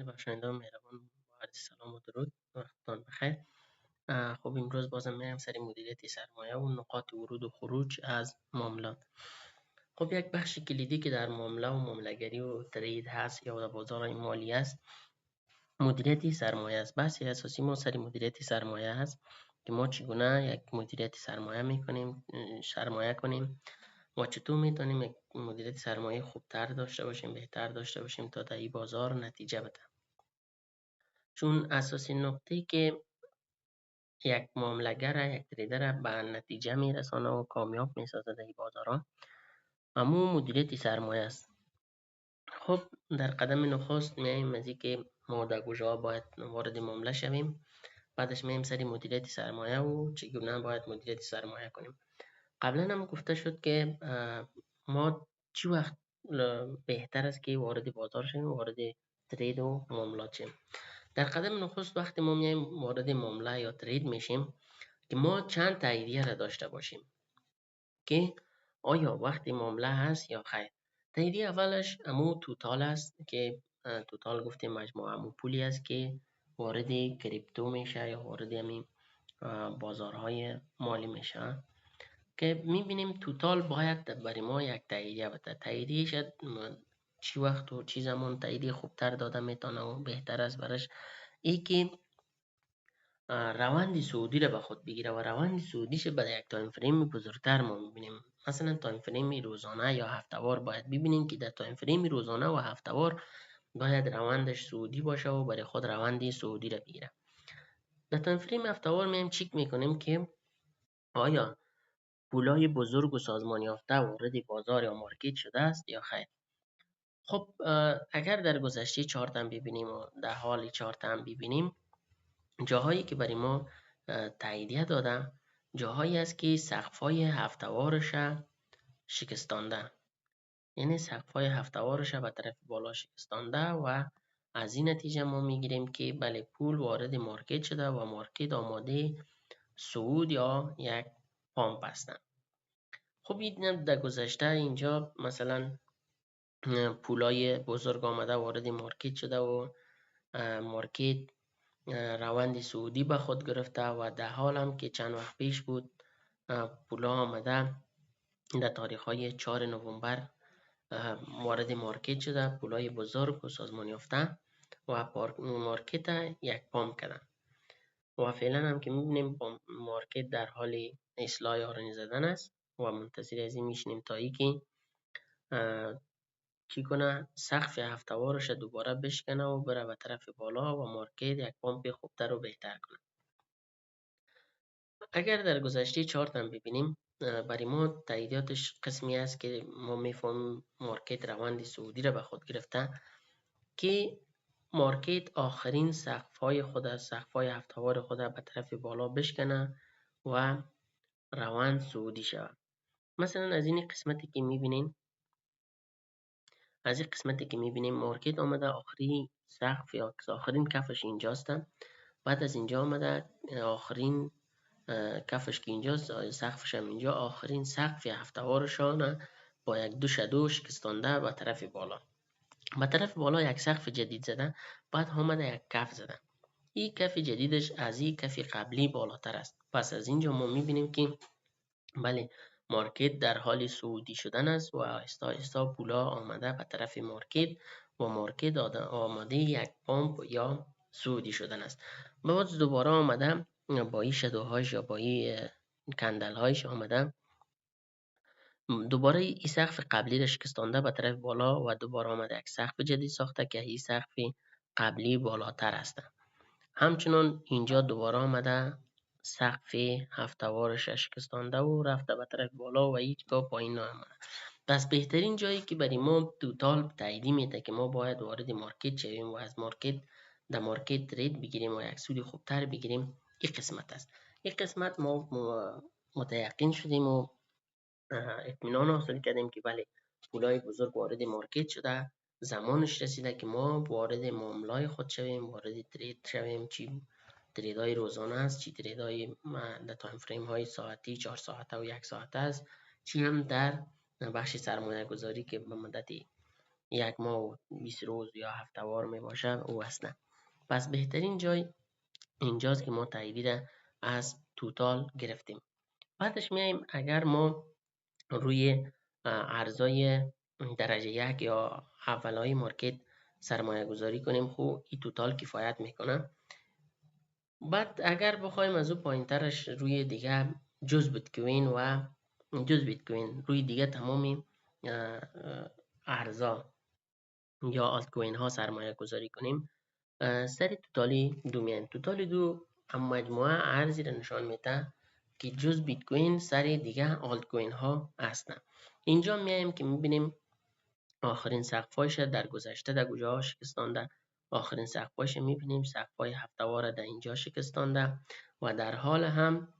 بخشنده مهربان با عرض سلام و درود وقتتان بخیر. خب امروز بازم میرم سری مدیریت سرمایه و نقاط ورود و خروج از معاملات. خب یک بخش کلیدی که در معامله و معامله‌گری و ترید هست یا در بازار مالی است مدیریت سرمایه است. بحث اساسی ما سری مدیریت سرمایه هست که ما چگونه یک مدیریت سرمایه کنیم و چطور میتونیم یک مدیریت سرمایه خوبتر داشته باشیم، بهتر داشته باشیم تا در این بازار نتیجه بده. چون اساسی نقطه‌ای که یک معامله‌گر یک تریدر به نتیجه میرسانه و کامیاب میسازه در این بازارها اما مدیریت سرمایه است. خب در قدم نخست میایم از که ما در کجا باید وارد معامله شویم، بعدش میایم سری مدیریت سرمایه و چگونه باید مدیریت سرمایه کنیم. قبلا هم گفته شد که ما چی وقت بهتر است که وارد بازار شویم، وارد ترید و معاملات شویم. در قدم نخست وقتی ما میایم وارد معامله یا ترید میشیم که ما چند تاییدیه را داشته باشیم که آیا وقتی معامله هست یا خیر. تاییدیه اولش امو توتال است که توتال گفتیم مجموعه امو پولی است که وارد کریپتو میشه یا وارد همین بازارهای مالی میشه که میبینیم توتال باید برای ما یک تاییدیه بده. تاییدیه شد چی وقت و چی زمان تاییدیه خوبتر داده میتونه و بهتر است برش ای که روند صعودی را به خود بگیره و روند صعودیش به یک تایم فریم بزرگتر ما میبینیم. مثلا تایم فریم روزانه یا هفتهوار باید ببینیم که در تایم فریم روزانه و هفتهوار باید روندش صعودی باشه و برای خود روند صعودی را بگیره. در تایم فریم هفتهوار میایم چک میکنیم که آیا پولای بزرگ و سازمان یافته وارد بازار یا مارکت شده است یا خیر. خب اگر در گذشته چارت هم ببینیم و در حال چارت هم ببینیم جاهایی که برای ما تاییدیه داده جاهایی است که سقف‌های هفتهوارش شکستانده، یعنی سقف‌های هفتهوارش به طرف بالا شکستانده و از این نتیجه ما میگیریم که بله پول وارد مارکت شده و مارکت آماده صعود یا یک پامپ هستند. خب این در گذشته اینجا مثلا پولای بزرگ آمده وارد مارکت شده و مارکت روند صعودی به خود گرفته و در حال هم که چند وقت پیش بود پولا آمده در تاریخ های 4 نوامبر وارد مارکت شده، پولای بزرگ و سازمان یافته و مارکت یک پامپ کردن و فعلا هم که میبینیم مارکت در حال اصلاح آرنج زدن است و منتظر از این میشنیم تا ای که چی کنه سقف هفتهوارش دوباره بشکنه و بره به طرف بالا و مارکت یک پامپ خوبتر و بهتر کنه. اگر در گذشته چارت هم ببینیم برای ما تاییداتش قسمی است که ما میفهمیم مارکت روند صعودی را به خود گرفته که مارکت آخرین سقف‌های خود سقف‌های هفتهوار خود به طرف بالا بشکنه و روند صعودی شود. مثلا از این قسمتی که میبینیم مارکت آمده آخرین سقف یا آخرین کفش اینجاست، بعد از اینجا آمده آخرین کفش که اینجاست سقفش هم اینجا آخرین سقف هفتهوارشان با یک دو شادو شکستانده به طرف بالا یک سقف جدید زده، بعد آمده یک کف زده. این کف جدیدش از این کف قبلی بالاتر است. پس از اینجا ما میبینیم که بله مارکت در حال صعودی شدن است و آهسته آهسته پولا آمده به طرف مارکت و مارکت آماده یک پامپ یا صعودی شدن است. بعد دوباره آمده با این شادوهاش یا با این کندل هایش آمده دوباره این سقف قبلی را شکستانده به طرف بالا و دوباره آمده یک سقف جدید ساخته که این سقف قبلی بالاتر است. همچنان اینجا دوباره آمده سقف هفتهوارش شکستانده و رفته به طرف بالا و هیچگاه پایین نآمده. پس بهترین جایی که برای ما توتال تاییدی میده که ما باید وارد مارکت شویم و از مارکت در مارکت ترید بگیریم و یک سود خوبتر بگیریم این قسمت است. این قسمت ما متیقن شدیم و اطمینان حاصل کردیم که بله پولای بزرگ وارد مارکت شده، زمانش رسیده که ما وارد معاملای خود شویم، وارد ترید شویم. چی تریدهای روزانه است، چی تریدهای در تایم فریم های ساعتی 4 ساعته و 1 ساعته است، چی هم در بخش سرمایه گذاری که به مدت یک ماه و 20 روز یا هفته‌وار می باشه او اصلا. پس بهترین جای اینجاست که ما تاییدی را از توتال گرفتیم. بعدش میایم اگر ما روی ارزای درجه یک یا اولای مارکت سرمایه گذاری کنیم، خب این توتال کفایت میکنه. بعد اگر بخوایم از او پایین ترش روی دیگه جز بیت کوین روی دیگه تمامی ارزا یا آلت کوین ها سرمایه گذاری کنیم، سر توتالی دو میایم. توتالی دو هم مجموعه ارزی را نشان میده که جز بیت کوین سر دیگه آلت کوین ها هستن. اینجا میایم که میبینیم آخرین سقفایش در گذشته در کجا شکستانده. آخرین سقفایش میبینیم سقفای هفته‌وار در اینجا شکستانده و در حال هم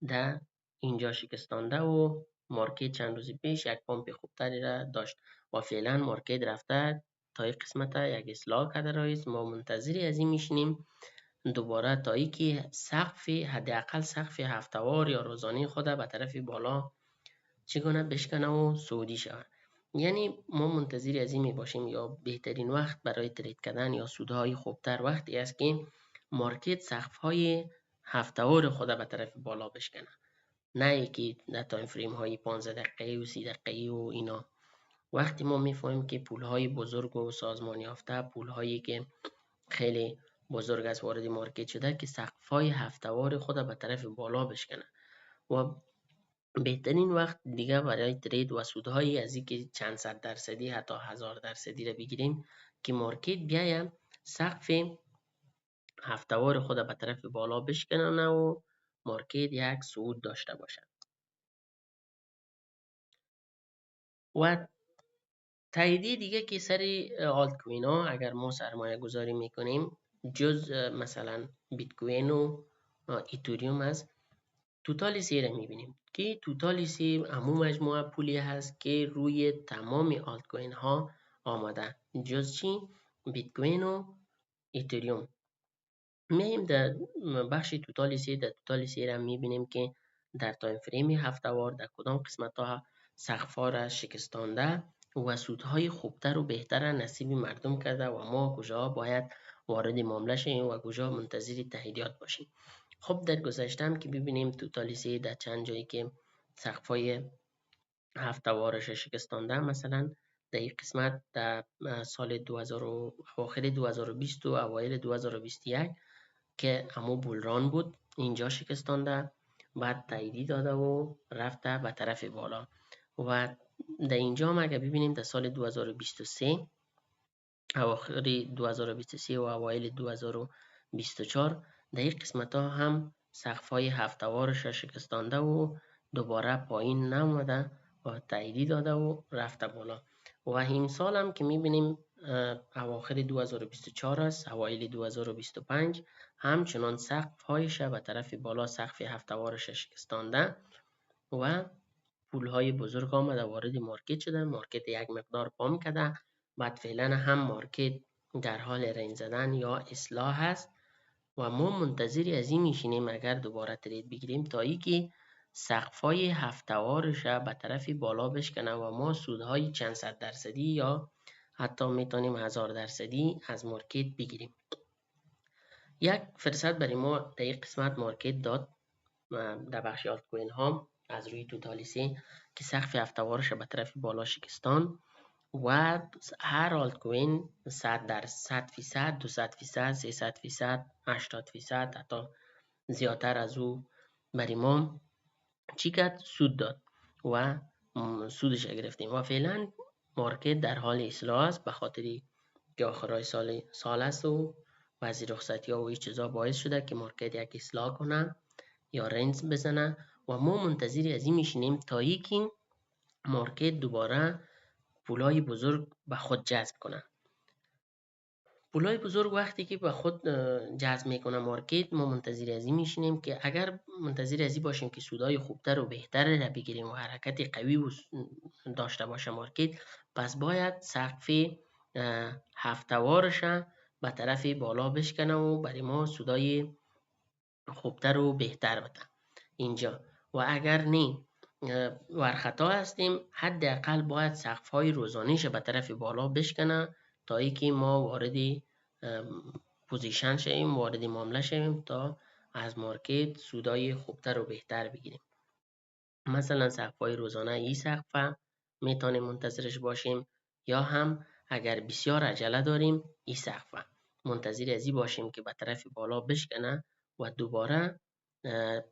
در اینجا شکستانده و مارکت چند روز پیش یک پامپ خوبتری را داشت و فعلا مارکت رفته تا این قسمت یک اصلاح کرده رایز. ما منتظری از این میشینیم دوباره تا ای که سقف حداقل سقف هفته‌وار یا روزانه خود به طرف بالا چگونه بشکنه و صعودی شود. یعنی ما منتظر از این می باشیم یا بهترین وقت برای ترید کردن یا سودهای خوبتر وقتی است که مارکت سقف‌های هفته‌وار خود به طرف بالا بشکنه، نه اینکه در تایم فریم های 15 دقیقه و 30 دقیقه و اینا. وقتی ما میفهمیم که پول‌های بزرگ و سازمان یافته، پول‌هایی که خیلی بزرگ از وارد مارکت شده، که سقف‌های هفته‌وار خود به طرف بالا بشکنه و بهترین وقت دیگه برای ترید و سودهایی از این که چند صد درصدی حتی 1000 درصدی را بگیریم که مارکت بیایم سقف هفته‌وار خود به طرف بالا بشکنه و مارکت یک صعود داشته باشد. و تاییدی دیگه که سر آلت کوین ها اگر ما سرمایه گذاری میکنیم جز مثلا بیت کوین و ایتوریوم است، توتال سی را میبینیم که توتال سی همون مجموعه پولی هست که روی تمام آلت کوین ها آمده جز چی؟ بیت کوین و ایتریوم. میایم در بخش توتال سی را میبینیم که در تایم فریم هفته‌وار در کدام قسمت ها سقف‌ها را شکستانده و سودهای خوبتر و بهتر نصیب مردم کرده و ما کجا باید وارد معامله شیم و کجا منتظر تهدیدات باشیم. خب در گذشته هم که ببینیم توتالیسی در چند جایی که سقفای هفته‌وارش شکستانده، مثلا در این قسمت در سال 2000 اواخر 2020 و اوایل 2021 که همو بولران بود اینجا شکستانده، بعد تاییدی داده و رفته به طرف بالا. و در اینجا هم اگر ببینیم در سال 2023 اواخر 2023 و اوایل 2024 در این قسمت ها هم سقف های هفته‌وارش شکستانده و دوباره پایین نموده و تاییدی داده و رفته بالا. و این سال هم که میبینیم اواخر 2024 است اوایل 2025 همچنان سقف هایش به طرف بالا سقف هفته‌وارش شکستانده و پول های بزرگ آمده وارد مارکت شده، مارکت یک مقدار پام کرده، بعد فعلا هم مارکت در حال رنج زدن یا اصلاح است و ما منتظری از این میشینیم اگر دوباره ترید بگیریم تا ای که سقفای هفته‌وارش به طرف بالا بشکنه و ما سودهای چند صد درصدی یا حتی میتونیم 1000 درصدی از مارکت بگیریم. یک فرصت برای ما در این قسمت مارکت داد در بخش آلت کوین ها از روی توتالیسی که سقف هفته‌وارش به طرف بالا شکستان و هر آلت کوین 100%، 200%، 300%، 80% حتی زیادتر از او برای ما چی کرد؟ سود داد و سودش گرفتیم و فعلا مارکت در حال اصلاح است به خاطری که آخرای سال است و بعضی رخصتی ها و این چیزا باعث شده که مارکت یک اصلاح کنه یا رنج بزنه و ما منتظری از این میشینیم تا اینکه مارکت دوباره پولای بزرگ به خود جذب کنه. پولای بزرگ وقتی که به خود جذب میکنه مارکت، ما منتظر از این میشینیم که اگر منتظر از این باشیم که سودای خوبتر و بهتر را بگیریم و حرکت قوی و داشته باشه مارکت، پس باید سقف هفته‌وارش به طرف بالا بشکنه و برای ما سودای خوبتر و بهتر بده اینجا. و اگر نه ورخطا هستیم، حداقل باید سقف‌های روزانیش به طرف بالا بشکنه تا اینکه ما وارد پوزیشن شویم، وارد معامله شویم تا از مارکت سودای خوبتر و بهتر بگیریم. مثلا سقف‌های روزانه این سقف میتونیم منتظرش باشیم، یا هم اگر بسیار عجله داریم این سقف منتظر از این باشیم که به طرف بالا بشکنه و دوباره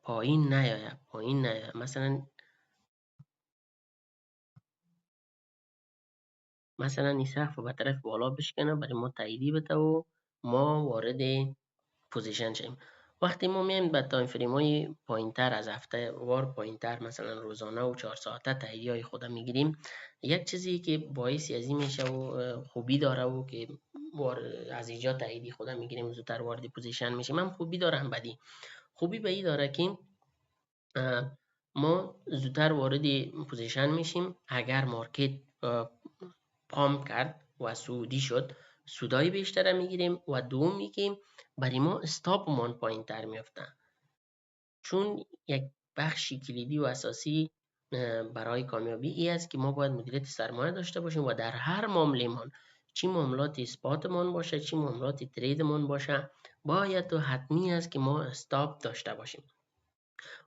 پایین نیاید. مثلا این سقف به طرف بالا بشکنه، برای ما تاییدی بده و ما وارد پوزیشن شیم. وقتی ما میایم به تایم فریم های پایین تر، از هفته وار پایین تر، مثلا روزانه و 4 ساعته تاییدی های خود میگیریم، یک چیزی که باعث ازی میشه و خوبی داره و که از اینجا تاییدی خود میگیریم، زودتر وارد پوزیشن میشیم، هم خوبی داره هم بدی. خوبی به این داره که ما زودتر وارد پوزیشن میشیم. اگر مارکت پامپ کرد و سعودی شد، سودای بیشتر میگیریم. و دومی که برای ما استاپمان پایین تر میفته، چون یک بخشی کلیدی و اساسی برای کامیابی ای است که ما باید مدیریت سرمایه داشته باشیم و در هر معامله مان، چی معاملات اثباتمان باشه چی معاملات تریدمان باشه، باید و حتمی است که ما استاپ داشته باشیم.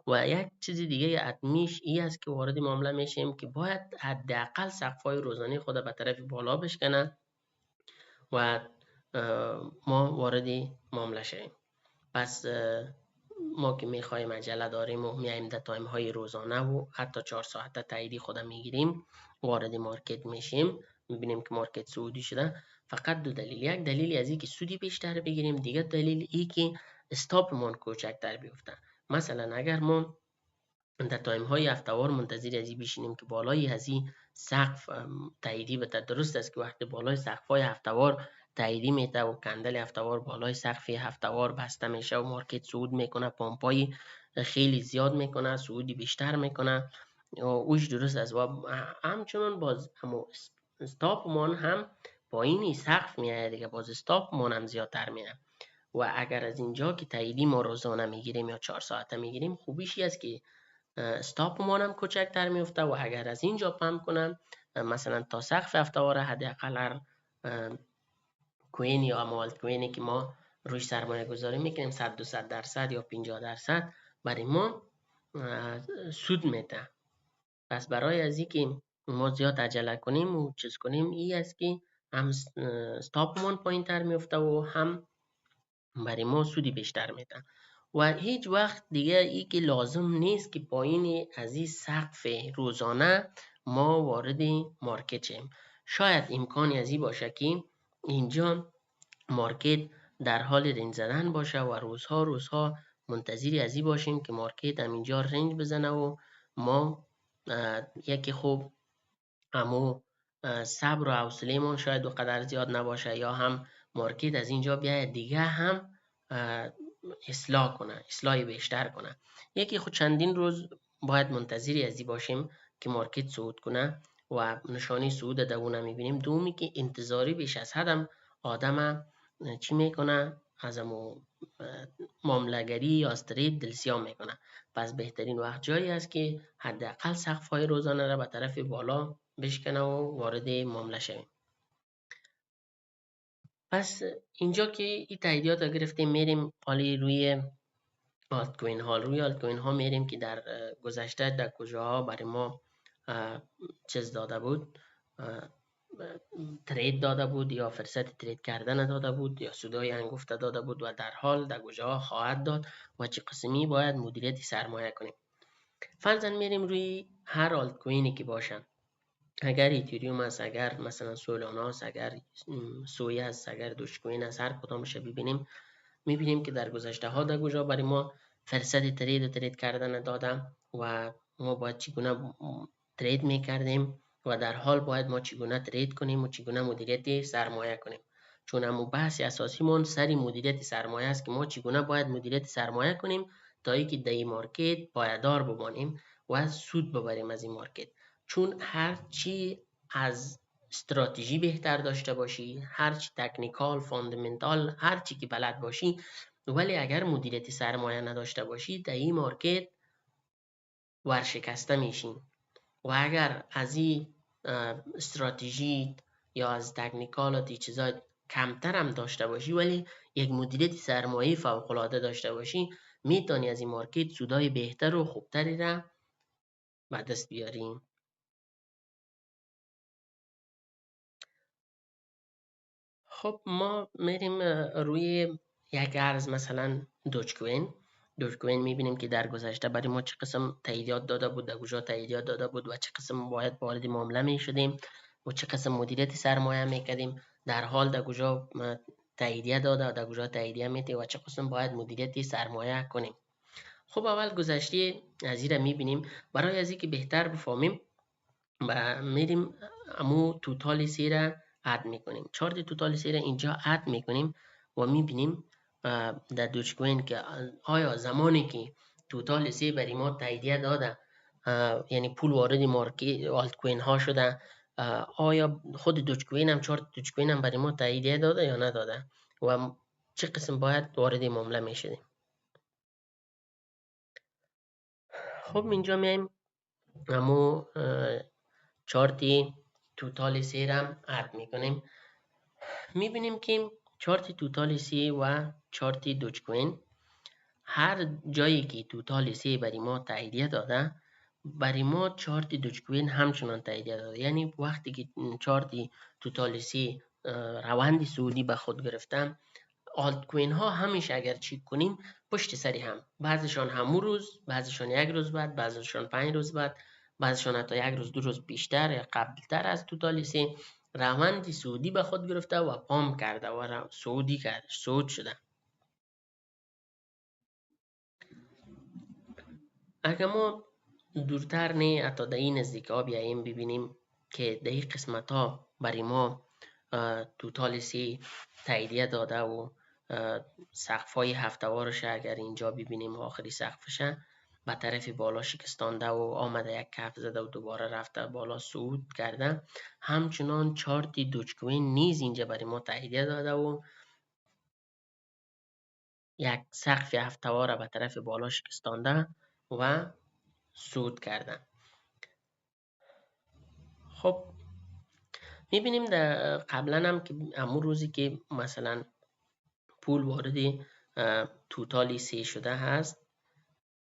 و یک چیز دیگه حتمیش ای است که وارد معامله میشیم که باید حداقل سقف‌های روزانه خود به طرف بالا بشکنه و ما وارد معامله شویم. پس ما که میخوایم عجله داریم و میایم در تایم های روزانه و حتی 4 ساعته تاییدی خودم میگیریم، وارد مارکت میشیم، میبینیم که مارکت سعودی شده، فقط دو دلیل. یک دلیل از این که سودی بیشتر بگیریم، دیگه دلیل ای که استاپ من کوچکتر بیفته. مثلا اگر ما در تایم های هفته‌وار منتظر از این بشینیم که بالای از این سقف تاییدی بده، درست است که وقتی بالای سقف های هفته‌وار تاییدی میده و کندل هفته‌وار بالای سقف هفته‌وار بسته میشه و مارکت صعود میکنه، پامپای خیلی زیاد میکنه، صعودی بیشتر میکنه، اوش درست است. و همچنان باز استاپ مان هم پایینی سقف میاد دیگه، باز استاپ مان هم زیادتر میاد. و اگر از اینجا که تاییدی ما روزانه میگیریم یا 4 ساعته میگیریم، خوبیشی است که استاپ مانم کوچکتر میفته و اگر از اینجا پمپ کنم مثلا تا سقف هفته‌واره، حداقل هر کوین یا آلت کوینی که ما روی سرمایه گذاری میکنیم 100-200% یا 50% برای ما سود میده. پس برای از اینکه ما زیاد عجله کنیم و چیز کنیم، این است که هم استاپ مان پایین تر میفته و هم برای ما سودی بیشتر میده. و هیچ وقت دیگه ای که لازم نیست که پایین از این سقف روزانه ما وارد مارکت شیم. شاید امکانی از این باشه که اینجا مارکت در حال رنج زدن باشه و روزها منتظری از این باشیم که مارکت هم اینجا رنج بزنه و ما یکی خوب امو صبر و حوصله ما شاید و قدر زیاد نباشه، یا هم مارکت از اینجا بیاید دیگه هم اصلاح بیشتر کنه. یکی خود چندین روز باید منتظری از این باشیم که مارکت صعود کنه و نشانی صعود دوونه میبینیم. دومی که انتظاری بیش از حدم آدم چی میکنه، از امو معامله‌گری یا استرید دلسیاه میکنه. پس بهترین وقت جایی است که حداقل سقف‌های روزانه را به طرف بالا بشکنه و وارد معامله شویم. پس اینجا که این تاییدیات رو گرفتیم، میریم حالی روی آلت کوین ها. روی آلت کوین ها میریم که در گذشته در کجاها برای ما چیز داده بود، ترید داده بود یا فرصت ترید کردن داده بود یا سودای انگفته داده بود و در حال در کجاها خواهد داد و چه قسمی باید مدیریت سرمایه کنیم. فرضاً میریم روی هر آلت کوینی که باشن، اگر ایتریوم است، اگر مثلا سولانا است، اگر سویا است، اگر دوش کوین است، هر کدامش ببینیم، میبینیم که در گذشته ها در کجا برای ما فرصت ترید کردن داده و ما باید چگونه ترید میکردیم و در حال باید ما چگونه ترید کنیم و چگونه مدیریت سرمایه کنیم. چون همون بحث اساسی من سری مدیریت سرمایه است که ما چگونه باید مدیریت سرمایه کنیم تا اینکه در این مارکت پایدار بمانیم و سود ببریم از این مارکت. چون هر چی از استراتژی بهتر داشته باشی، هر چی تکنیکال، فاندامنتال، هر چی که بلد باشی، ولی اگر مدیریت سرمایه نداشته باشی در این مارکت ورشکسته میشین و اگر از این استراتژی یا از تکنیکالات چیزای کمتر هم داشته باشی ولی یک مدیریت سرمایه فوق العاده داشته باشی، میتونی از این مارکت سودای بهتر و خوبتری را به دست بیاریم. خب ما میریم روی یک ارز مثلا دوج کوین میبینیم که در گذشته برای ما چه قسم تاییدات داده بود، در کجا تاییدات داده بود و چه قسم باید وارد معامله میشدیم و چه قسم مدیریت سرمایه میکردیم، در حال در کجا تاییدیه داده، در کجا تاییدیه میده و چه قسم باید مدیریت سرمایه کنیم. خب اول گذشته از این را میبینیم. برای از اینکه بهتر بفهمیم و میریم امو توتال سی را اد میکنیم، چارت توتال سی را اینجا اد میکنیم و میبینیم در دوج کوین که آیا زمانی که توتال سی برای ما تاییدیه داده، یعنی پول وارد مارکت آلت کوین ها شده، آیا خود دوج کوین هم چارت دوج کوین هم برای ما تاییدیه داده یا نداده و چه قسم باید وارد معامله میشدیم. خب اینجا میایم امو چارتی توتال سی را اد میکنیم. میبینیم که چارت توتال سی و چارت دوج کوین هر جایی که توتال سی برای ما تاییدیه داده، برای ما چارت دوج کوین همچنان تاییدیه داده. یعنی وقتی که چارت توتال سی روند سعودی به خود گرفتم، آلت کوین ها همیشه اگر چیک کنیم پشت سری هم، بعضشان همون روز، بعضشان یک روز بعد، بعضشان 5 روز بعد، بعضشان حتی یک روز 2 روز بیشتر یا قبلتر از توتال سی روند سعودی به خود گرفته و پام کرده و سعودی کرده، صعود شده. اگر ما دورتر نه حتی در این نزدیک ها بیاییم ببینیم که در این قسمت ها برای ما توتال سی تاییدیه داده و سقف های هفتوارش اگر اینجا ببینیم آخری سقفش به طرف بالا شکستانده و آمده یک کف زده و دوباره رفته بالا صعود کرده، همچنان چارت دوج کوین نیز اینجا برای ما تاییدیه داده و یک سقف هفتوار به طرف بالا شکستانده و صعود کرده. خب میبینیم در قبلا هم که همون روزی که مثلا پول وارد توتالی سی شده هست،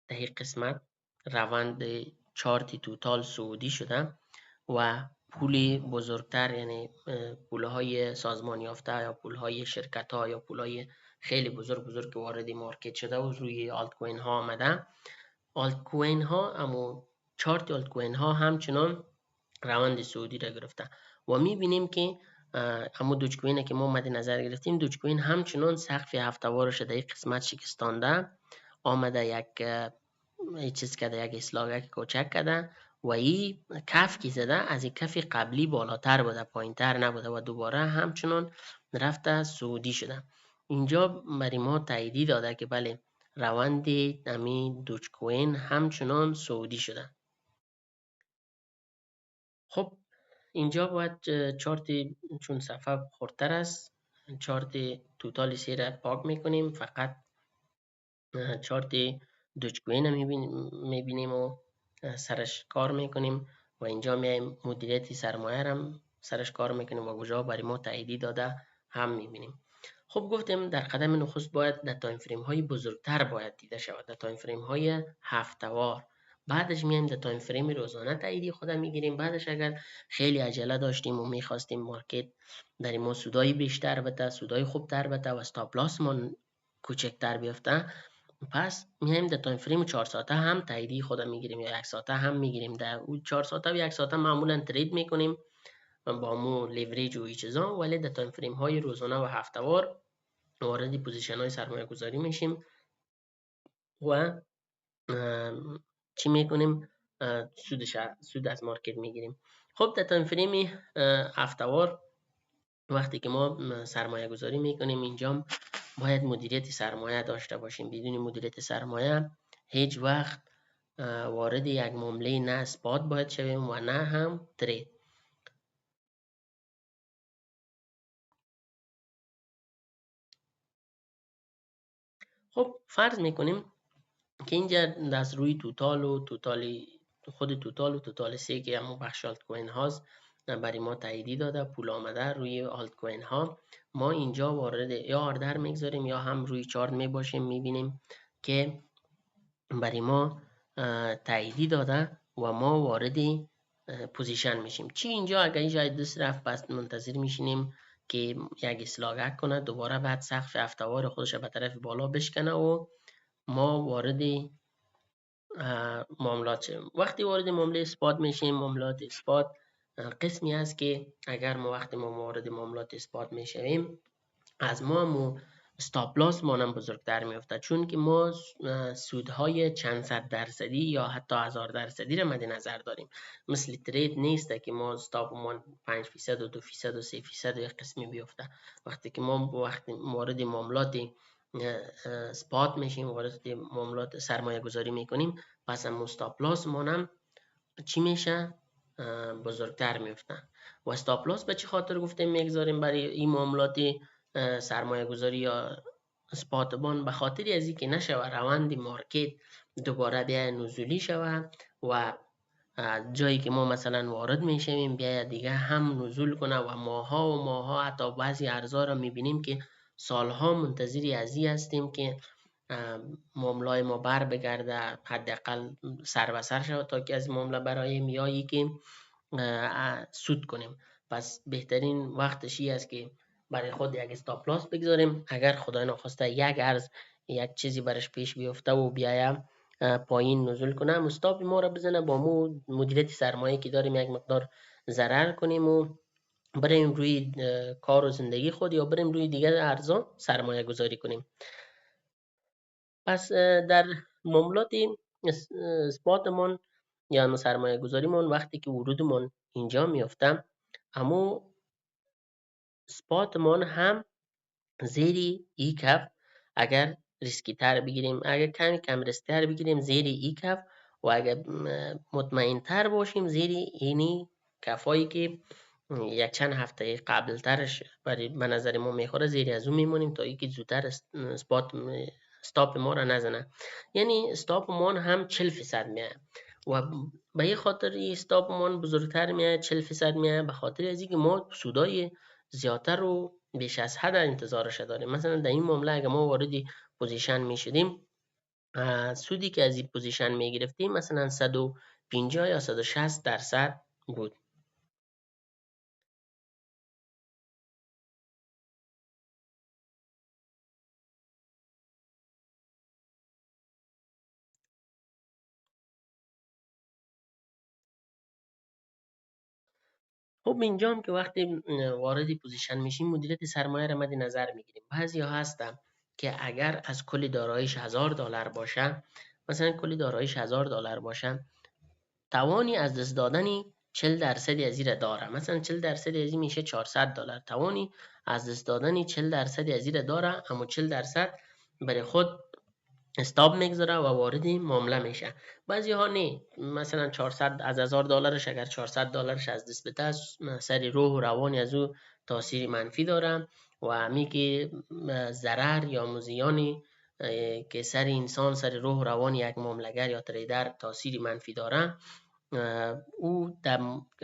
در این قسمت روند چارت توتال سعودی شده و پول بزرگتر، یعنی پولهای سازمان یافته یا پولهای شرکت ها یا پولهای خیلی بزرگ که وارد مارکت شده و روی آلت کوین ها آمده، آلت کوین ها اما چارت آلت کوین ها همچنان روند سعودی را گرفته و میبینیم که اما دوج کوین که ما مد نظر گرفتیم، دوج کوین همچنان سقف هفتوارش در یک قسمت شکستانده آمده، یک چیز کرده، یک اصلاح کوچک کرده و این کف که زده از این کف قبلی بالاتر بوده، پایین تر نبوده و دوباره همچنان رفته سعودی شده. اینجا برای ما تاییدی داده که بله روند امی دوج کوین همچنان سعودی شده. خب اینجا باید چارت، چون صفحه خردتر است، چارت توتال سی را پاک میکنیم، فقط چارت دوج کوین را میبینیم و سرش کار میکنیم و اینجا میایم مدیریت سرمایه را سرش کار میکنیم و کجا برای ما تاییدی داده هم میبینیم. خب گفتیم در قدم نخست باید در تایم فریم های بزرگتر باید دیده شود، در تایم فریم های هفتوار. بعدش میایم در تایم فریم روزانه تاییدی خود میگیریم. بعدش اگر خیلی عجله داشتیم و میخواستیم مارکت در ما سودای بیشتر بده، سودای خوبتر بده و استاپ لاس من کوچکتر بیفته، پس میایم در تایم فریم 4 ساعته هم تاییدی خود میگیریم یا 1 ساعته هم میگیریم. در اون 4 ساعته و 1 ساعته معمولا ترید میکنیم با مو لیوریج و چیزا، ولی در تایم فریم های روزانه و هفتوار وارد پوزیشن های سرمایه گذاری میشیم و چی میکنیم؟ سود از مارکت میگیریم. خب در تایم فریم هفتوار وقتی که ما سرمایه گذاری میکنیم، اینجا باید مدیریت سرمایه داشته باشیم. بدون مدیریت سرمایه هیچ وقت وارد یک معامله نه اسپات باید شویم و نه هم ترید. خب فرض میکنیم که اینجا از روی توتال و توتال 3 که همون بخش آلت کوین هاست برای ما تاییدی داده، پول آمده روی آلت کوین ها. ما اینجا وارد یا آردر میگذاریم یا هم روی چارت میباشیم، میبینیم که برای ما تاییدی داده و ما وارد پوزیشن میشیم. چی اینجا اگر اینجا دست رفت پس منتظر میشینیم که یک اصلاح کنه، دوباره بعد سقف هفتهوار خودش به طرف بالا بشکنه و ما وارد معاملات شدیم. وقتی وارد معامله اثبات میشیم، معاملات اثبات قسمی است که اگر ما وقتی ما وارد معاملات اثبات میشویم از ما استاپ لاس مانم بزرگتر میفته، چون که ما سودهای چند صد درصدی یا حتی 1000% را مد نظر داریم. مثل ترید نیست که ما استاپ مان 5% و 2% و 3% یک قسمی بیفته. وقتی که ما وارد معاملات اسپات میشیم، وارد معاملات سرمایه گذاری میکنیم، پس هم استاپ لاس مانم چی میشه؟ بزرگتر میفته. و استاپ لاس به چه خاطر گفته میگذاریم برای این معاملات سرمایه گذاری یا اسپات بان؟ به خاطر از اینکه نشوه روند مارکت دوباره بیا نزولی شوه و جایی که ما مثلا وارد میشویم بیا دیگه هم نزول کنه و ماها حتی بعضی ارزها را میبینیم که سالها منتظری از این هستیم که معاملای ما بر بگرده، حداقل سر و سر شود تا که از معامله برای میایی که سود کنیم. پس بهترین وقتش است که برای خود یک استاپ لاس بگذاریم. اگر خدای ناخواسته یک ارز یک چیزی برش پیش بیفته و بیایم پایین نزول کنم، استاپ ما را بزنه، با مو مدیریت سرمایه که داریم یک مقدار ضرر کنیم و بریم روی کار و زندگی خود یا بریم روی دیگر ارزا سرمایه گذاری کنیم. پس در معاملات اسپاتمون یا سرمایه گذاریمون وقتی که ورودمون اینجا میافتم، اما اسپاتمون هم زیر ای کف اگر ریسکی تر بگیریم، اگر کم ریسکی تر بگیریم زیر ای کف و اگر مطمئن تر باشیم زیر اینی کفایی که یک چند هفته قبل ترش برای به نظر ما میخوره زیر از اون میمونیم تا اینکه زودتر استاپ ما را نزنه. یعنی استاپ ما هم 40% میاد و به این خاطر استاپ ما بزرگتر میاد، 40% میاد، به خاطر از اینکه ما سودای زیادتر رو بیش از حد انتظارش داریم. مثلا در این معامله اگه ما وارد پوزیشن میشدیم، سودی که از این پوزیشن میگرفتیم مثلا 150 یا 160% بود. خب اینجا هم که وقتی وارد پوزیشن میشیم مدیریت سرمایه را مد نظر میگیریم. بعضی ها هستن که اگر از کل داراییش $1000 باشه، مثلا کل داراییش $1000 باشه، توانی از دست دادنی 40% از این داره. مثلا 40% از این میشه $400. توانی از دست دادنی 40% از این داره، اما 40% برای خود استاب میگذاره و وارد معامله میشه. بعضی ها نه، مثلا 400 از $1000 اگر $400 از دست بده، سر روح و روانی از او تاثیر منفی داره و همی که ضرر یا مزیانی که سر انسان، سر روح و روان یک معامله‌گر یا تریدر تاثیر منفی داره، او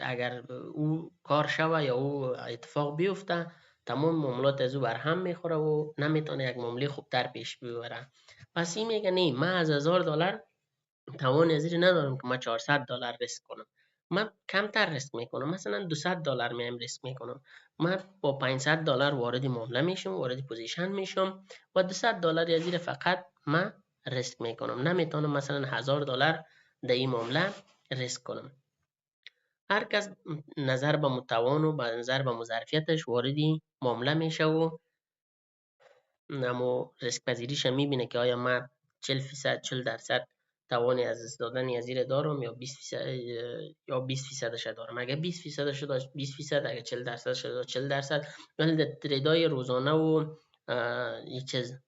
اگر او کار شوه یا او اتفاق بیفته، تمام معاملات از او برهم میخوره و نمیتونه یک معامله خوبتر پیش ببره. پس این میگه نه، من از $1000 توان از این ندارم که من $400 ریسک کنم، من کمتر ریسک میکنم، مثلا $200 میم ریسک میکنم. من با $500 وارد معامله میشم، وارد پوزیشن میشم و $200 از این فقط من ریسک میکنم، نمیتونم مثلا $1000 در این معامله ریسک کنم. هر کس نظر به متوان و به نظر به مظرفیتش واردی معامله میشه و اما ریسک پذیریش میبینه که آیا من 40% توانی از دست دادنی از زیر دارم یا 20% دارم. اگر 20% داشت 20%، اگر 40% داشت 40%. ولی در تریدای روزانه و یه چیز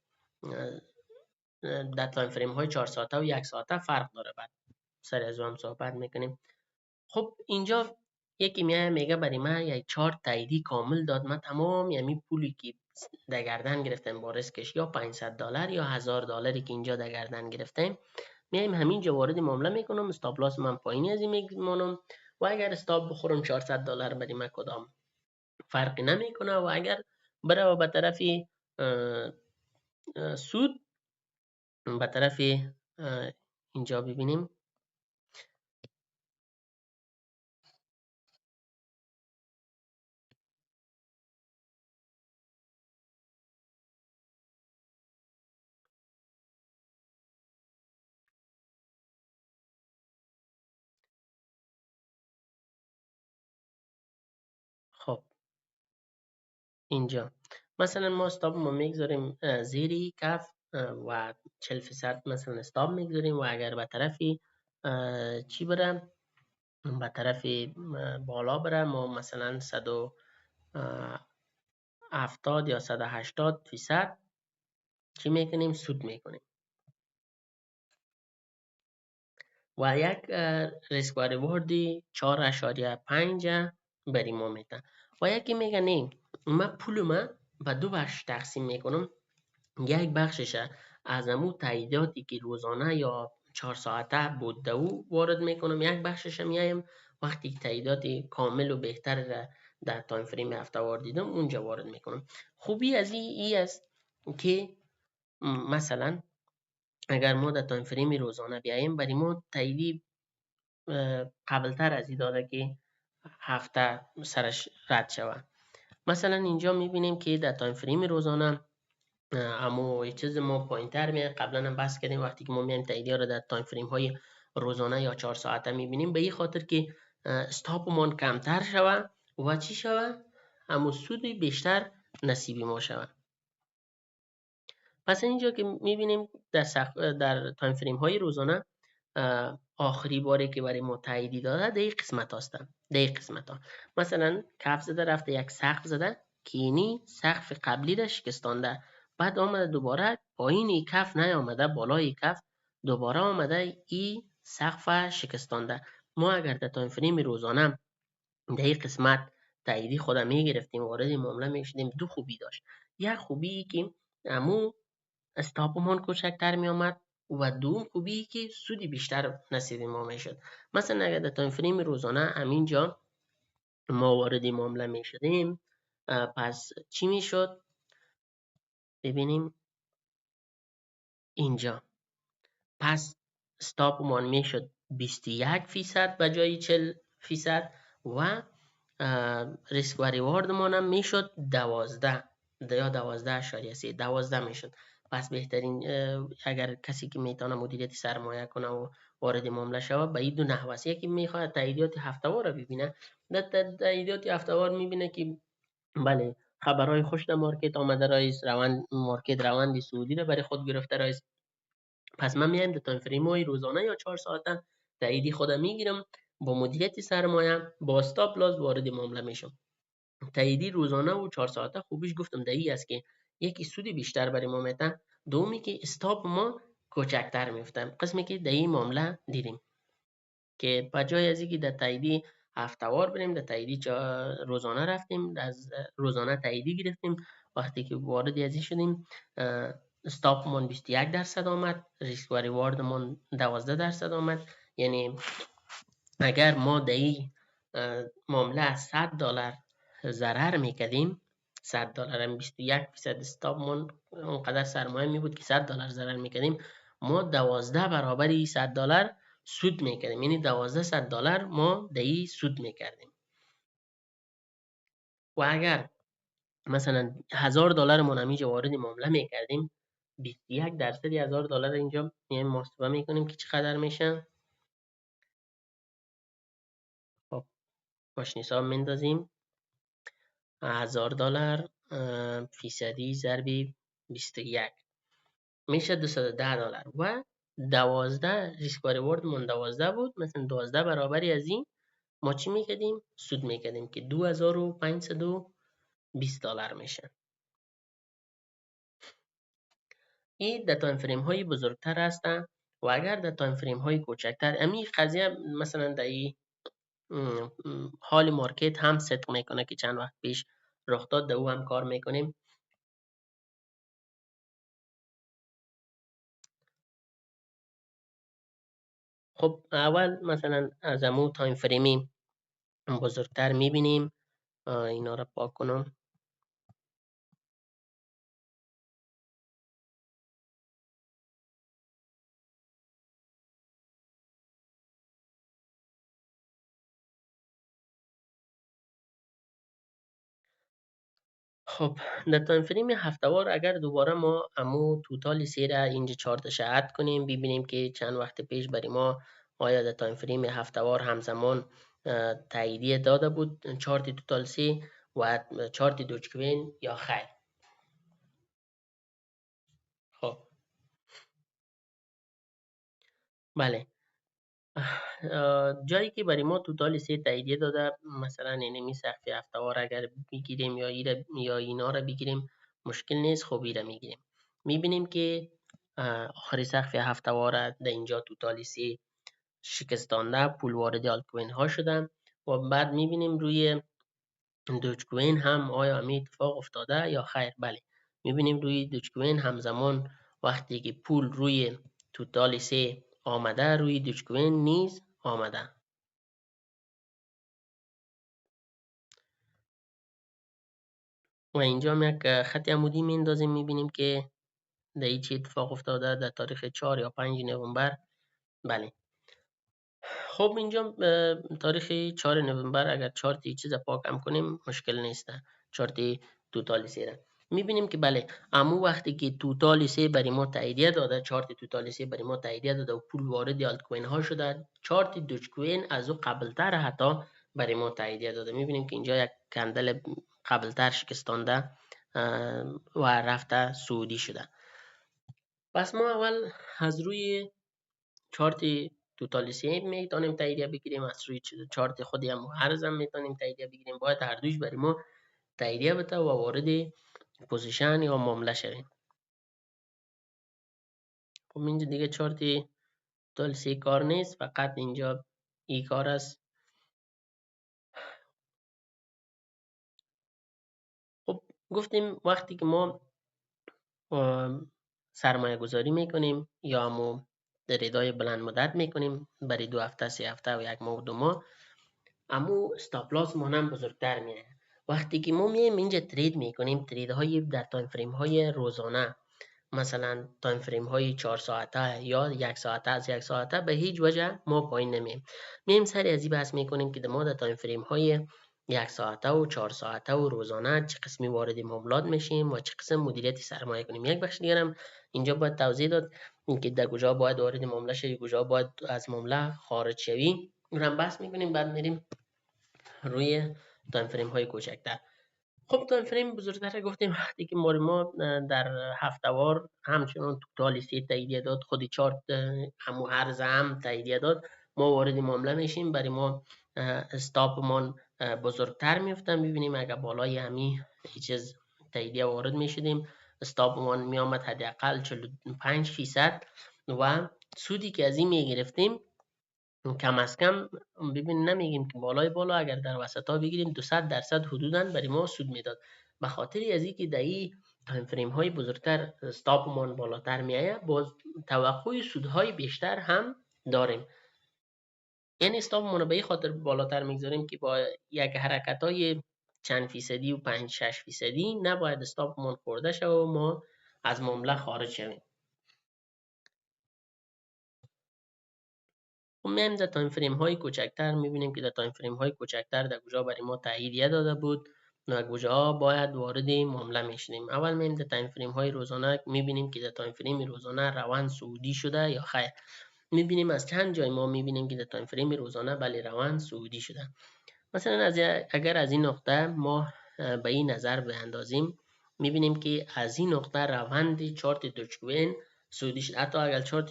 در تایم فریم های 4 ساعته و 1 ساعته فرق داره. بعد سر از هم صحبت میکنیم. خب اینجا یکی میگه برای من یک چارت تاییدی کامل داد، من تمام یعنی پولی که در گردن گرفتیم با ریسکش یا $500 یا $1000 که اینجا در گردن گرفتیم، میایم همینجا وارد معامله میکنم، استاپ لاس من پایینی از این میمانم و اگر استاپ بخورم $400 برای من کدام فرقی نمیکنه و اگر بره به طرف سود، به طرف اینجا ببینیم خب اینجا مثلا ما استاپ ما میگذاریم زیری کف و 40% مثلا استاپ میگذاریم و اگر به طرف چی بره، به طرف بالا بره، ما مثلا 170 یا 180% چی میکنیم؟ سود میکنیم و یک ریسک و ریواردی 4.5 برای ما میتن. و یکی میگه نه، من پول ما به دو بخش تقسیم میکنم، یک بخشش از امو تاییداتی که روزانه یا 4 ساعته بوده او وارد میکنم، یک بخشش میایم وقتی که تاییدات کامل و بهتر را در تایم فریم هفتهوار دیدم اونجا وارد میکنم. خوبی از این است که مثلا اگر ما در تایم فریم روزانه بیایم، برای ما تاییدی قبلتر از این داده که هفته سرش رد شود. مثلا اینجا میبینیم که در تایم فریم روزانه اما یه چیز ما پایین تر میاد، قبلا هم بحث کردیم وقتی که ما میایم تاییدیه رو در تایم فریم های روزانه یا 4 ساعته میبینیم، به این خاطر که استاپ من کمتر شود و چی شود؟ اما سود بیشتر نصیبی ما شود. پس اینجا که میبینیم در تایم فریم های روزانه آخری باری که برای ما تاییدی داده در این قسمت هستن، در این قسمت ها مثلا کف زده رفته یک سقف زده که اینی سقف قبلی را شکستانده، بعد آمده دوباره پایین ای کف نیامده، بالای کف دوباره آمده ای سقف شکستانده. ما اگر در تایم فریم روزانه در این قسمت تاییدی خودم میگرفتیم وارد معامله میشدیم، دو خوبی داشت. یک خوبی که امو استاپمان کوچکتر می آمد و دوم خوبی که سودی بیشتر نصیب ما می شد. مثلا اگر در تایم فریم روزانه همینجا ما وارد معامله می شدیم، پس چی می شد؟ ببینیم اینجا، پس استاپمان می شد 21% به جای 40% و ریسک و ریوارد هم می شد 12 یا 12.3 می شد. پس بهترین اگر کسی که میتونه مدیریت سرمایه کنه و وارد معامله شود به این دو نحو است. یکی میخواد تاییدات هفته‌وار رو ببینه، در تاییدات هفته‌وار میبینه که بله خبرهای خوش در مارکت آمده، رئیس مارکت روند سعودی رو برای خود گرفته رئیس. پس من میایم در تایم فریم های روزانه یا 4 ساعته تاییدی خودم میگیرم، با مدیریت سرمایه با استاپ لاس وارد معامله میشم. تاییدی روزانه و 4 ساعته خوبیش گفتم دایی است که یکی سودی بیشتر برای ما میده، دومی که استاپ ما کوچکتر میفته. قسمی که در این معامله دیدیم که بجای از اینکه در تاییدی هفته‌وار بریم در تاییدی روزانه رفتیم، از روزانه تاییدی گرفتیم. وقتی که وارد از این شدیم استاپ من 21% آمد، ریسک و ریوارد من 12% آمد. یعنی اگر ما در این معامله $100 ضرر میکردیم، $100 هم 21% استاپ من اونقدر سرمایه می بود که $100 ضرر میکردیم، ما 12 برابر $100 سود میکردیم، یعنی 1200 دلار ما در این سود میکردیم. و اگر مثلا $1000 ما همینجا وارد معامله میکردیم، 21% $1000 اینجا میایم محاسبه میکنیم که چقدر میشه. خب ماشین حساب میندازیم، $1000 فیصدی ضربی 21 میشه $210 و 12 ریسک و ریوارد من 12 بود، مثلا 12 برابری از این ما چی میکردیم؟ سود میکردیم که $2520 میشه. این در تایم فریم های بزرگتر هستن و اگر در تایم فریم های کوچکتر، امی قضیه مثلا در این حال مارکت هم صدق میکنه که چند وقت پیش رخ داد، در او هم کار میکنیم. خب اول مثلا از امو تایم فریمی بزرگتر میبینیم. اینا رو پاک کنم. خب در تایم فریم هفته‌وار اگر دوباره ما امو توتال سه را اینجا چارتش اد کنیم، ببینیم که چند وقت پیش برای ما آیا در تایم فریم هفته‌وار همزمان تاییدیه داده بود چارت توتال سی و چارت دوجکوین یا خیر. خب بله، جایی که برای ما توتال سه تاییدیه داده، مثلا اینمی سقف هفته‌وار اگر بگیریم یا یا اینا را بگیریم مشکل نیست. خب ایره میگیریم، میبینیم که آخر سقف هفته‌وار در اینجا توتال سه شکستانده، پول وارد آلت کوین ها شدن و بعد میبینیم روی دوج کوین هم آیا همین اتفاق افتاده یا خیر. بله، میبینیم روی دوج کوین همزمان وقتی که پول روی توتال سه آمده، روی دوج کوین نیز آمده. و اینجا هم یک خط عمودی میندازیم، میبینیم که در چی اتفاق افتاده در تاریخ 4 یا 5 نوامبر. بله، خب اینجا تاریخ 4 نوامبر اگر چارت چیز پاک هم کنیم مشکل نیست. چارت توتال سه میبینیم که بله، امو وقتی که توتال سه برای ما تاییدیه داده، چارت توتال سه برای ما تاییدیه داده و پول وارد آلت کوین ها شده، چارت دوج کوین از او قبلتر حتی برای ما تاییدیه داده. میبینیم که اینجا یک کندل قبلتر شکستانده و رفته سعودی شده. پس ما اول از روی چارت توتال سی میتونیم تاییدیه بگیریم، از روی چارت خودی هم ارز هم میتونیم تاییدیه بگیریم. باید هر دوش برای ما تاییدیه بده و وارد پوزیشن یا معامله شویم. خب اینجا دیگه چارت توتال سی کار نیست، فقط اینجا ای کار است. خب گفتیم وقتی که ما سرمایه گذاری میکنیم یا همو ریدای بلند مدت میکنیم برای 2 هفته 3 هفته و 1 ماه و 2 ماه، امو استاپ لاس مانم بزرگتر میره. وقتی که ما میایم اینجا ترید میکنیم، ترید های در تایم فریم های روزانه، مثلا تایم فریم های 4 ساعته یا 1 ساعته، از 1 ساعته به هیچ وجه ما پایین نمیم. میایم سری از این بحث میکنیم که ما در تایم فریم های 1 ساعته و 4 ساعته و روزانه چه قسمی وارد معاملات میشیم و چه قسم مدیریت سرمایه کنیم. یک بخش دیگه هم اینجا باید توضیح داد که در کجا باید وارد معامله شوی، کجا باید از معامله خارج شوی. اون هم بحث میکنیم، بعد میریم روی تایم فریم های کوچکتر. خب تایم فریم بزرگتر گفتیم وقتی که ما در هفته‌وار همچنان توتال سی تاییدیه داد، خودی چارت همو ارز هم تاییدیه داد، ما وارد معامله میشیم. برای ما استاپمان بزرگتر میفتن. میبینیم اگر بالای همی چیز تاییدیه وارد میشدیم، استاپمان میامد حداقل 45% و سودی که از این میگرفتیم کم از کم، ببین نمیگیم که بالای بالا، اگر در وسط ها بگیریم 200% حدوداً برای ما سود میداد. به خاطر از اینکه در این تایم فریم های بزرگتر استاپمان بالاتر میآید، باز توقع سودهای بیشتر هم داریم. یعنی استاپمان رو به این خاطر بالاتر میگذاریم که با یک حرکت های چند فیصدی و 5-6% نباید استاپمان خورده شود و ما از معامله خارج شویم. خب میایم در تایم فریم های کوچکتر، میبینیم که در تایم فریم های کوچکتر در کجا برای ما تاییدیه داده بود و کجا باید وارد معامله میشدیم. اول میایم در تایم فریم های روزانه، میبینیم که در تایم فریم روزانه روند صعودی شده یا خیر. میبینیم از چند جای ما میبینیم که در تایم فریم روزانه بله روند صعودی شده. مثلا اگر از این نقطه ما به این نظر بیندازیم، میبینیم که از این نقطه روند چارت دوج کوین صعودی شده. حتی اگر چارت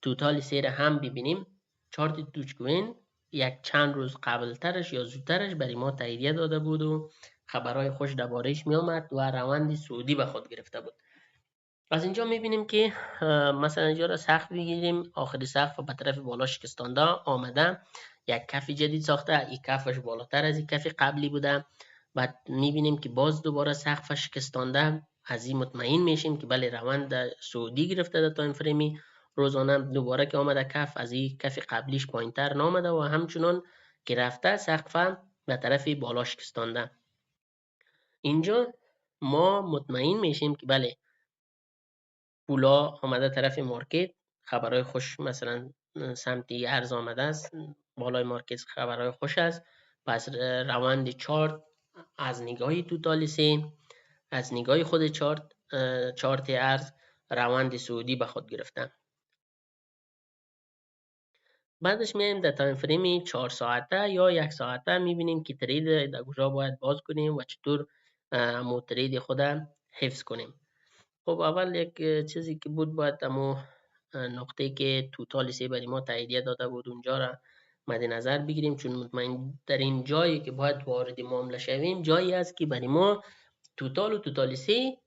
توتال سیر هم ببینیم، چارت دوج کوین یک چند روز قبل ترش یا زودترش برای ما تاییدیه داده بود و خبرهای خوش درباره‌اش می آمد و روند صعودی به خود گرفته بود. از اینجا میبینیم که مثلا اینجا را سقف بگیریم، آخری سقف به طرف بالا شکستانده آمده، یک کف جدید ساخته، این کفش بالاتر از این کف قبلی بوده. بعد میبینیم که باز دوباره سقف شکستانده، از این مطمئن میشیم که بله روند صعودی گرفته در تایم فریمی روزانه دوباره که آمده کف از این کف قبلیش پایین تر نامده و همچنان که رفته سقف به طرف بالا شکستانده. اینجا ما مطمئن میشیم که بله پولا آمده طرف مارکت، خبرهای خوش مثلا سمتی ارز آمده است، بالای مارکت خبرهای خوش است. پس روند چارت از نگاه توتالیسی، از نگاه خود چارت ارز روند صعودی به خود گرفتن. بعدش میایم در تایم فریم 4 ساعته یا 1 ساعته میبینیم که ترید در کجا باید باز کنیم و چطور مو ترید خود حفظ کنیم. خب اول یک چیزی که بود باید امو نقطه که توتالیسی برای ما تاییدیه داده بود اونجا را مد نظر بگیریم، چون مطمئن در این جایی که باید وارد معامله شویم جایی است که برای ما توتال و توتالیسی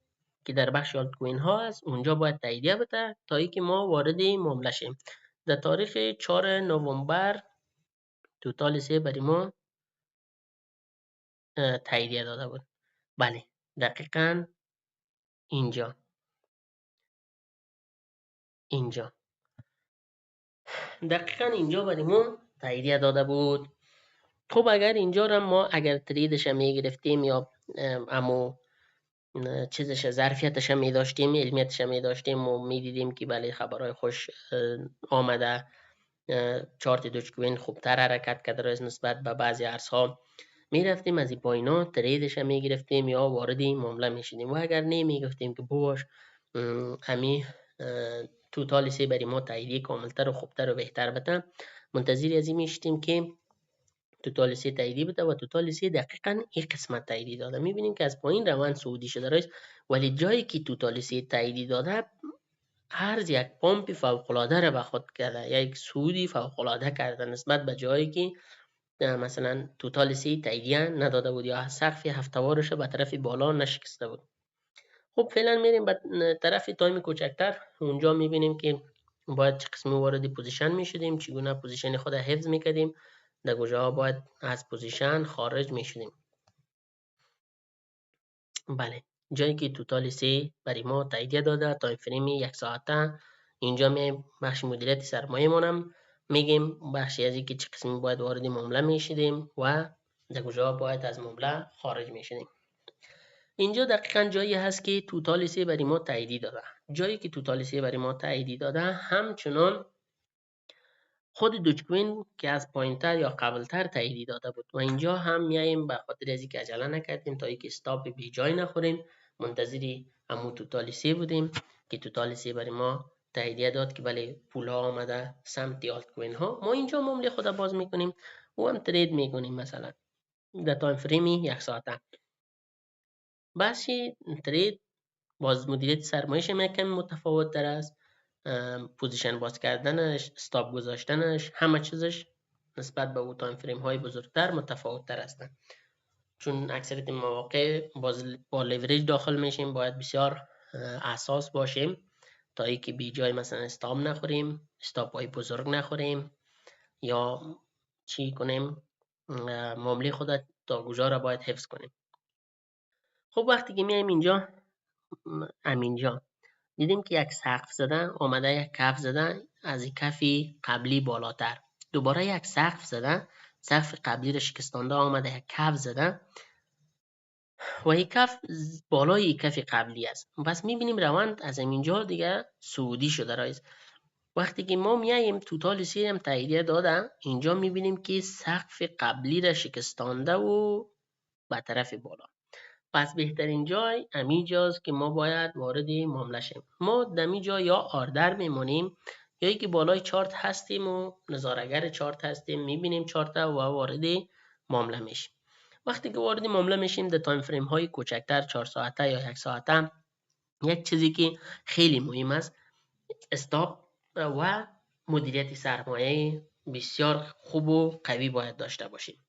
که در بخش آلت کوین ها است اونجا باید تاییدیه بده تا اینکه ما وارد معامله شیم. در تاریخ 4 نوامبر توتالیسی برای ما تاییدیه داده بود. بله دقیقاً اینجا دقیقاً اینجا برای ما تاییدیه داده بود. خب اگر اینجا را ما اگر تریدش هم میگرفتیم یا امو چیزش ظرفیتش هم میداشتیم، علمیتش هم میداشتیم و میدیدیم که بله خبرهای خوش آمده، چارت دوج کوین خوبتر حرکت کرده از نسبت به بعضی ارزها، میرفتیم از این پایینا تریدش هم میگرفتیم یا وارد این معامله میشدیم. و اگر نمیگفتیم که باش همی توتالیسی برای ما تاییدیه کاملتر و خوبتر و بهتر بده، منتظر از این میشتیم که توتالیسی تاییدی بده و توتالیسی دقیقاً این قسمت تاییدی داده. میبینیم که از پایین روند صعودی شده رئیس، ولی جایی که توتالیسی تاییدی داده ارز یک پامپ فوق‌العاده را به خود کرده، یک صعودی فوق‌العاده کرده نسبت به جایی که مثلا توتالیسی تاییدیه نداده بود یا سقف هفتوارش به طرف بالا نشکسته بود. خب فعلا میریم به طرف تایم کوچکتر. اونجا میبینیم که باید چه قسمی وارد پوزیشن میشدیم، چگونه پوزیشن خود حفظ میکردیم، در کجا باید از پوزیشن خارج میشدیم. بله جایی که توتالیسی برای ما تاییدیه داده تایم فریم 1 ساعته، اینجا می بخش مدیریت سرمایه مونم میگیم بخشی از اینکه چه قسمی باید وارد معامله میشدیم و در کجا باید از معامله خارج میشدیم. اینجا دقیقاً جایی هست که توتالیسی برای ما تاییدی داده. جایی که توتالیسی برای ما تاییدی داده همچنان خود دوج کوین که از پایینتر یا قبلتر تاییدی داده بود و اینجا هم میایم به خاطر از اینکه عجله نکردیم تا اینکه استاپ بی جای نخوریم، منتظری همون توتالیسی بودیم که توتالیسی برای ما تاییدیه داد که بله پول ها آمده سمت آلت کوین ها. ما اینجا معامله خود باز میکنیم و هم ترید میکنیم مثلا در تایم فریمی 1 ساعته. بخشی ترید باز مدیریت سرمایه‌اش هم یکم متفاوت تر است، پوزیشن باز کردنش، استاپ گذاشتنش، همه چیزش نسبت به او تایم فریم های بزرگتر متفاوت تر هستند. چون اکثریت مواقع با لیوریج داخل میشیم باید بسیار حساس باشیم تا اینکه بی جای مثلا استاپ نخوریم، استاپ های بزرگ نخوریم یا چی کنیم، معامله خود تا کجا را باید حفظ کنیم. خب وقتی که میایم اینجا همینجا دیدیم که یک سقف زدن آمده، یک کف زدن از این کفی قبلی بالاتر، دوباره یک سقف زدن، سقف قبلی رو شکستانده آمده یک کف زدن و این کف بالای این کف قبلی است. پس میبینیم روند از اینجا دیگه صعودی شده رایز. وقتی که ما میاییم توتالیسی هم تاییدیه دادن، اینجا میبینیم که سقف قبلی رو شکستانده و به طرف بالا. پس بهترین جای همینجاست که ما باید وارد معامله شیم. ما دمی جا یا آردر میمونیم یا اینکه بالای چارت هستیم و نظاره‌گر چارت هستیم، میبینیم چارت و وارد معامله میشیم. وقتی که وارد معامله میشیم در تایم فریم های کوچکتر 4 ساعته یا 1 ساعته، یک چیزی که خیلی مهم است استاپ و مدیریت سرمایه بسیار خوب و قوی باید داشته باشیم.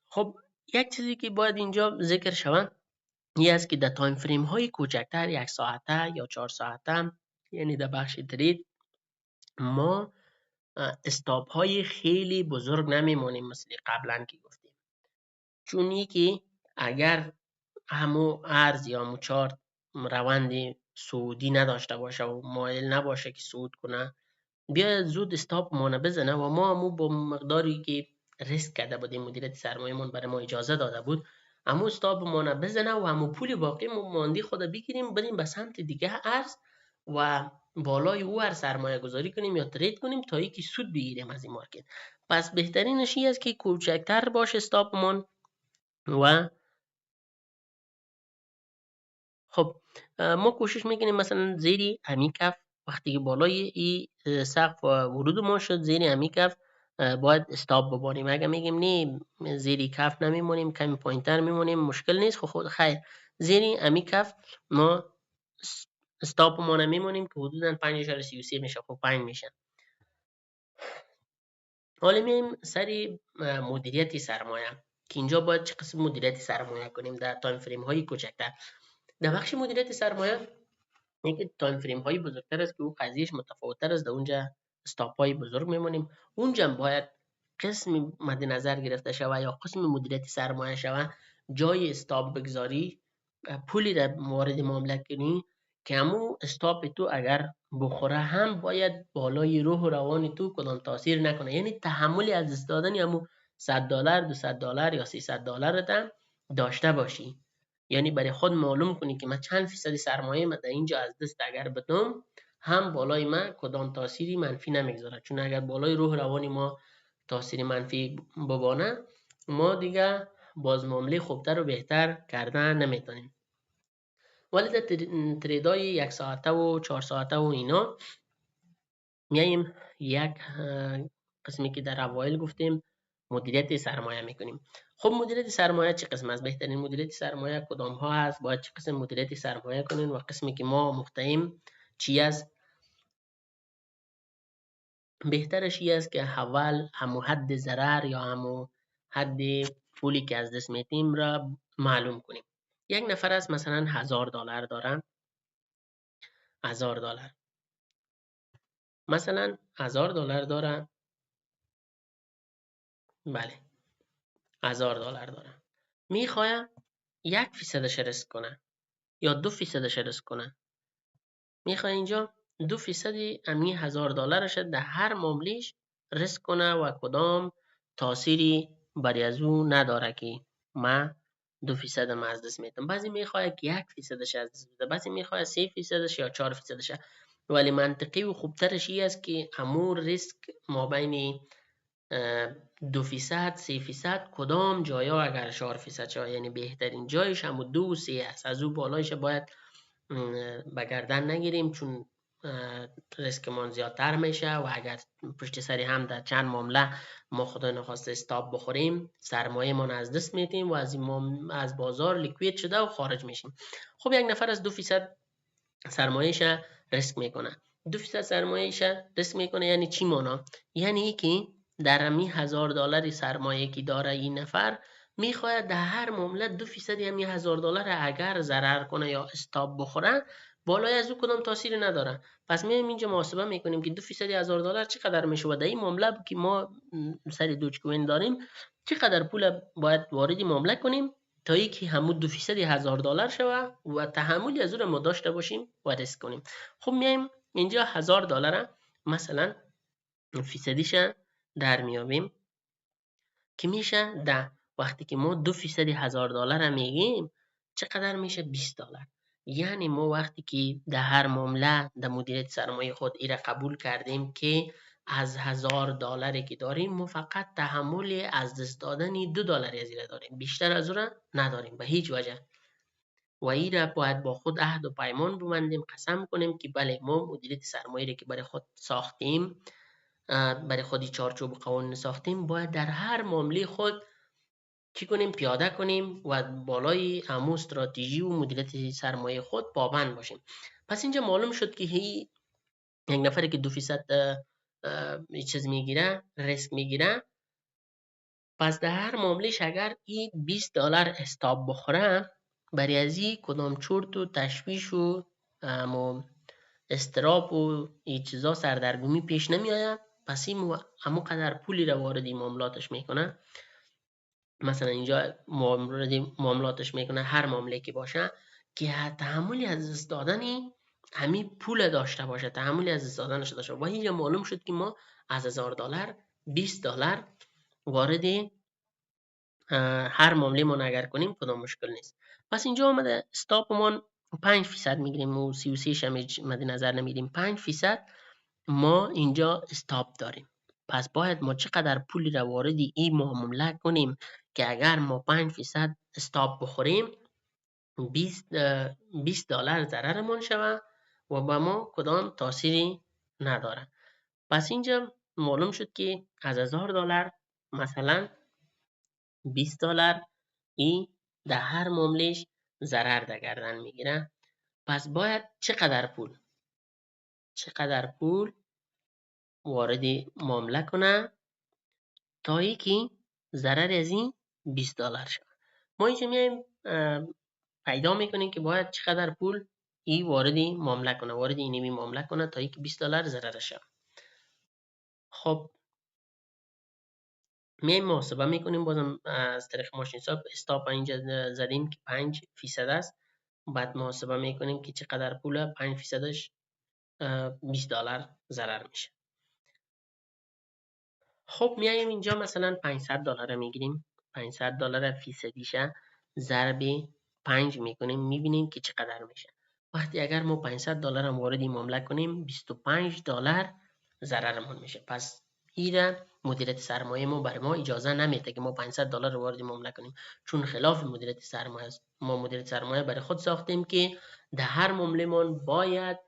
خب یک چیزی که باید اینجا ذکر شود این است که در تایم فریم های کوچکتر 1 ساعته یا 4 ساعته، یعنی در بخش ترید، ما استاپ های خیلی بزرگ نمیمونیم مثل قبلا که گفتیم، چون که اگر همو ارز یا همو چارت روند صعودی نداشته باشه و مایل نباشه که صعود کنه، بیا زود استاپ مانه بزنه و ما همو با مقداری که ریسک کرده بودیم مدیریت سرمایه‌مون برای ما اجازه داده بود، همو استاپ مانه بزنه و همو پول باقی ماندی خود بگیریم بریم به سمت دیگه ارز و بالای او هر سرمایه گذاری کنیم یا ترید کنیم تا اینکه سود بگیریم از این مارکت. پس بهترینش این است که کوچکتر باشه استاپمان و خب ما کوشش میکنیم مثلا زیر همین کف وقتی که بالای این سقف ورود ما شد، زیر همین کف باید استاپ بباریم. اگر میگیم نه زیر کف نمیمونیم کمی پایینتر میمونیم مشکل نیست، خود خیر زیر همین کف ما استاپ ما نمیمونیم که حدودا 5.33 میشه. خب 5 میشه. حالا میایم سری مدیریت سرمایه که اینجا باید چه قسم مدیریت سرمایه کنیم در تایم فریم های کوچکتر. در بخش مدیریت سرمایه اینکه تایم فریم های بزرگتر است که او قضیهش متفاوتتر است، در اونجا استاپ های بزرگ میمونیم. اونجا باید قسم مد نظر گرفته شوه یا قسم مدیریت سرمایه شوه جای استاپ بگذاری، پولی را وارد معامله کنی که همون استاپ تو اگر بخوره هم باید بالای روح و روان تو کدام تاثیر نکنه، یعنی تحملی از دست دادن همون $100 $200 یا $300 تا داشته باشی. یعنی برای خود معلوم کنی که من چند فیصد سرمایه من در اینجا از دست اگر بدم هم بالای من کدام تاثیری منفی نمیگذاره، چون اگر بالای روح روانی ما تاثیر منفی ببانه ما دیگه باز معامله خوبتر و بهتر کردن نمیتونیم. ولی در تریدای 1 ساعته و 4 ساعته و اینا میاییم یک قسمی که در اوایل گفتیم مدیریت سرمایه میکنیم. خب مدیریت سرمایه چه قسم است؟ بهترین مدیریت سرمایه کدام ها هست؟ باید چه قسم مدیریت سرمایه کنیم و قسمی که ما مختیم چی است؟ بهترش این است که اول همو حد ضرر یا همو حد پولی که از دست میتیم را معلوم کنیم. یک نفر است مثلا $1000 داره، $1000 مثلا $1000 داره، بله $1000 داره، میخواه 1% ریسک کنه یا 2% ریسک کنه، میخواه اینجا 2% امی $1000 در هر معاملهش ریسک کنه و کدام تاثیری بری از او نداره که ما 2% ما از دست میتم. بعضی میخواه که 1%ش از دست بده، بعضی میخواه 3% یا 4%. ولی منطقی و خوبترش این است که امور ریسک ما بین 2% 3% کدام جایا اگر 4% شد یعنی بهترین جایش همو 2 و 3 است، از او بالایش باید به گردن نگیریم چون ریسک من زیادتر میشه و اگر پشت سری هم در چند معامله ما خدا نخواسته استاپ بخوریم سرمایه من از دست میتیم و از بازار لیکوید شده و خارج میشیم. خب یک نفر از 2% سرمایه‌اش ریسک میکنه، 2% سرمایه‌اش ریسک میکنه یعنی چی مانا؟ یعنی که در همین $1000 سرمایه که داره این نفر میخواد در هر معامله 2% همین $1000 اگر ضرر کنه یا استاپ بخوره بالای از او کدام تاثیری نداره. پس میایم اینجا محاسبه میکنیم که 2% $1000 چقدر میشه و در این معامله که ما سر دوج کوین داریم چقدر پول باید وارد معامله کنیم تا اینکه همون 2% $1000 شوه و تحملی از اون ما داشته باشیم و ریسک کنیم. خب میایم اینجا $1000 مثلا فیصدیش در میابیم که میشه ده. وقتی که ما 2% $1000 میگیم چقدر میشه؟ $20. یعنی ما وقتی که در هر معامله در مدیریت سرمایه خود ایره قبول کردیم که از $1000 که داریم ما فقط تحمل از دست دادن $2 از ایره داریم، بیشتر از اون نداریم به هیچ وجه. و ایره باید با خود عهد و پیمان ببندیم، قسم کنیم که بله ما مدیریت سرمایه که برای خود ساختیم، برای خودی چارچوب قوانین ساختیم، باید در هر معامله خود چی کنیم؟ پیاده کنیم و بالای همون استراتژی و مدیریت سرمایه خود پابند باشیم. پس اینجا معلوم شد که یک نفری که 2% چیز میگیره ریسک میگیره، پس در هر معاملهش اگر این $20 استاپ بخوره برای ازی کدام چرت و تشویش و استراب و این چیزا سردرگمی پیش نمی آید. پس این همون قدر پولی را وارد معاملاتش میکنه، مثلا اینجا معاملاتش میکنه هر معامله که باشه که تحملی از دست دادن همین پول داشته باشه، تحملی از استفادهش داشته باشه. و اینجا معلوم شد که ما از $1000 $20 وارد هر معامله من اگر کنیم کدام مشکل نیست. پس اینجا آمده استاپمان 5% میگیریم و 33 شمیج مد نظر نمیدیم. 5% ما اینجا استاپ داریم. پس باید ما چقدر پولی را وارد این معامله کنیم که اگر ما 5% استاپ بخوریم $20 ضررمون شود و به ما کدام تاثیری نداره. پس اینجا معلوم شد که از $1000 مثلا $20 این در هر معاملهش ضرر در گردن میگیره. پس باید چقدر پول وارد معامله کنه تا ای که ضرر از این $20 شد. ما اینجا میایم پیدا میکنیم که باید چقدر پول ای وارد معامله کنه، وارد این معامله کنه تا ای که $20 ضرر شد. خب میایم محاسبه میکنیم. بازم از طریق ماشین حساب استاپ اینجا زدیم که 5% است. بعد محاسبه میکنیم که چقدر پول 5%ش $20 ضرر میشه. خب میایم اینجا مثلا $500 میگیریم. $500 فیصدیشه ضرب 5 میکنیم، میبینیم که چقدر میشه. وقتی اگر ما $500 هم وارد این معامله کنیم $25 ضررمون میشه. پس این مدیریت سرمایه ما برای ما اجازه نمیده که ما $500 رو وارد معامله کنیم، چون خلاف مدیریت سرمایه است. ما مدیریت سرمایه برای خود ساختیم که در هر معامله من باید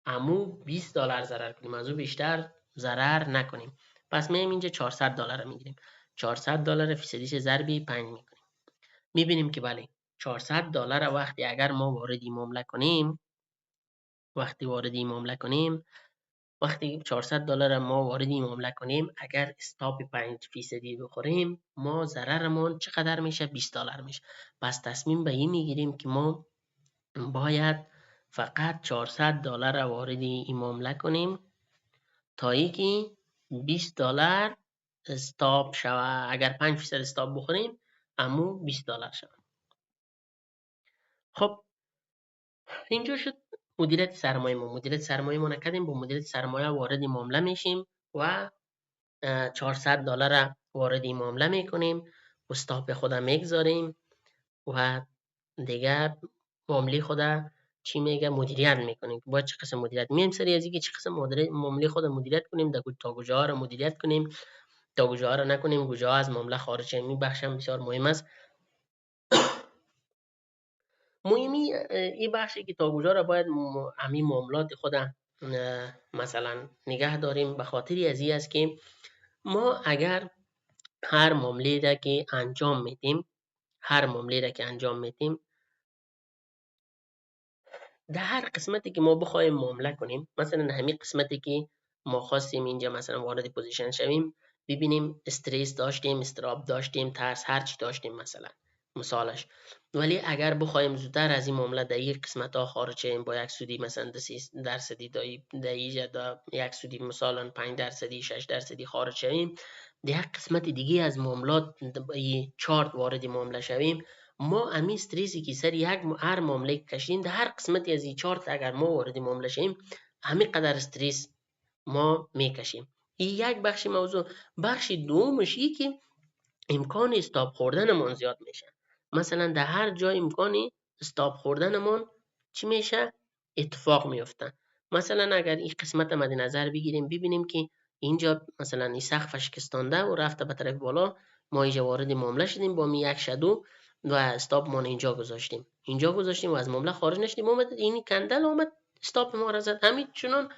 امو $20 ضرر کنیم، از او بیشتر ضرر نکنیم. پس میایم اینجا $400 میگیریم. $400 فیصدیش ضرب 5 میکنیم. میبینیم که بله $400 وقتی اگر ما وارد این معامله کنیم، وقتی $400 ما وارد این معامله کنیم، اگر استاپ 5% بخوریم ما ضررمون چقدر میشه؟ $20 میشه. پس تصمیم به این میگیریم که ما باید فقط $400 وارد این معامله کنیم تا اینکه $20 استاپ شود. اگر 5% استاپ بخوریم امو $20 شود. خب اینجا شد مدیریت سرمایه ما. مدیریت سرمایه ما نکردیم، با مدیریت سرمایه وارد این معامله میشیم و $400 وارد این معامله میکنیم و استاپ خود میگذاریم و دیگه معامله خود چی میگه مدیریت میکنیم. باید چه قسم مدیریت میایم سری از اینکه چه قسم معامله خود مدیریت کنیم، تا کجا رو مدیریت کنیم، تا کجا رو نکنیم، کجا از معامله خارج شیم. این بخش هم بسیار مهم است. مهمی این بخشی که تا کجا رو باید همین معاملات خود مثلا نگه داریم، به خاطر از این است که ما اگر هر معامله را که انجام میدیم در هر قسمتی که ما بخوایم معامله کنیم، مثلا همین قسمتی که ما خواستیم اینجا مثلا وارد پوزیشن شویم، ببینیم استرس داشتیم، استراب داشتیم، ترس، هر چی داشتیم مثالش. ولی اگر بخوایم زودتر از این معامله در این قسمت ها خارج شویم، با یک سودی مثلا 10% در یک سودی مثلا 5%، 6% خارج شویم، در یک قسمت دیگه از معاملات چارت وارد معامله شویم، ما امی استرسی که سر هر معامله کشیم در هر قسمتی از این چارت اگر ما وارد معامله شیم همین قدر استرس ما میکشیم. این یک بخش موضوع. بخش دومش این که امکان استاپ خوردنمون زیاد میشه. مثلا در هر جای امکان استاپ خوردنمون چی میشه؟ اتفاق میفته. مثلا اگر این قسمت مد نظر بگیریم، ببینیم که اینجا مثلا این سقف شکستانده و رفته به طرف بالا، ما اینجا وارد معامله شدیم با یک شادو و استاپ ما اینجا گذاشتیم و از معامله خارج نشدیم. اومد این کندل اومد استاپ ما را زد. همین چنان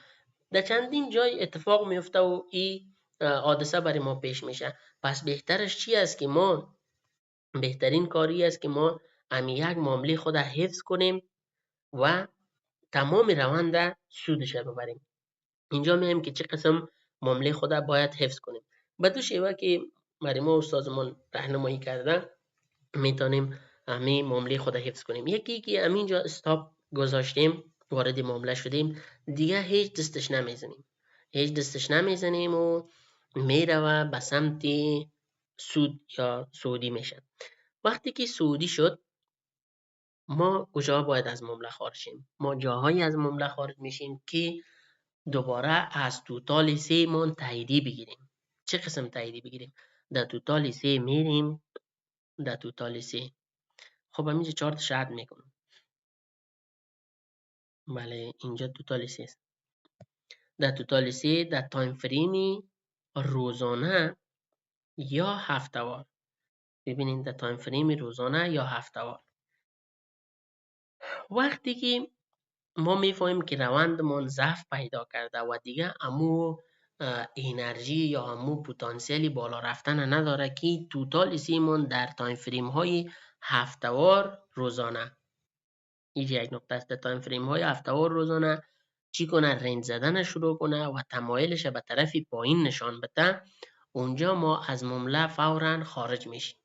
در چندین جای اتفاق میفته و این حادثه برای ما پیش میشه. پس بهترش چی است که ما بهترین کاری است که ما یک معامله خود حفظ کنیم و تمام روند سودش رو ببریم. اینجا میایم که چه قسم معامله خود باید حفظ کنیم. به دو شیوه که برای ما استادمون راهنمایی کرده میتونیم همین معامله خود حفظ کنیم. یکی که همینجا استاپ گذاشتیم، وارد معامله شدیم، دیگه هیچ دستش نمیزنیم و میروه به سمت سود یا سودی میشه. وقتی که سودی شد ما کجا باید از معامله خارج شیم؟ ما جاهایی از معامله خارج میشیم که دوباره از توتال 3 مون تاییدی بگیریم. چه قسم تاییدی بگیریم؟ در توتال 3 میریم، در توتال 3 خب همینجا 4 تا شرط میکنم. بله اینجا توتال 3 است. در توتال 3 در تایم فریم روزانه یا هفته‌وار. ببینید در تایم فریم روزانه یا هفته‌وار. وقتی که ما میفهمیم که روندمان ضعف پیدا کرده و دیگه امو انرژی یا امو پتانسیلی بالا رفتن نداره که توتال سیمون در تایم فریم های هفته‌وار روزانه، اینجا یک نقطه است، در تایم فریم های هفته‌وار روزانه چی کنه؟ رنج زدن شروع کنه و تمایلش به طرف پایین نشان بده. اونجا ما از معامله فورا خارج میشیم،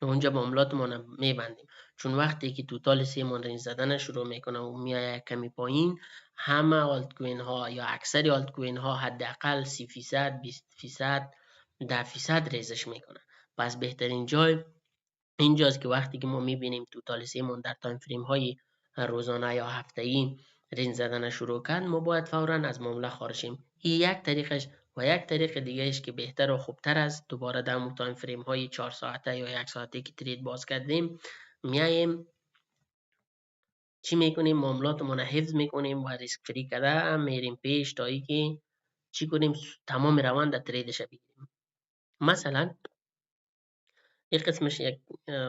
اونجا معاملاتمون میبندیم. چون وقتی که توتال سیمون رنج زدن شروع میکنه و میایه کمی پایین، همه آلت کوین ها یا اکثر آلت کوین ها حداقل 30%، 20%، 10% ریزش میکنه. پس بهترین جای اینجاست که وقتی که ما میبینیم توتال سیمون در تایم فریم های روزانه یا هفته‌ای رنج زدن شروع کرد، ما باید فورا از معامله خارج شیم. این یک طریقش. و یک طریق دیگه ایش که بهتر و خوبتر است، دوباره در اون تایم فریم های 4 ساعته یا 1 ساعته که ترید باز کردیم، میایم چی میکنیم؟ معاملاتمون حفظ میکنیم و ریسک فری کرده میریم پیش تا ای که چی کنیم؟ تمام روند تریدش بگیریم. مثلا یک قسمش یک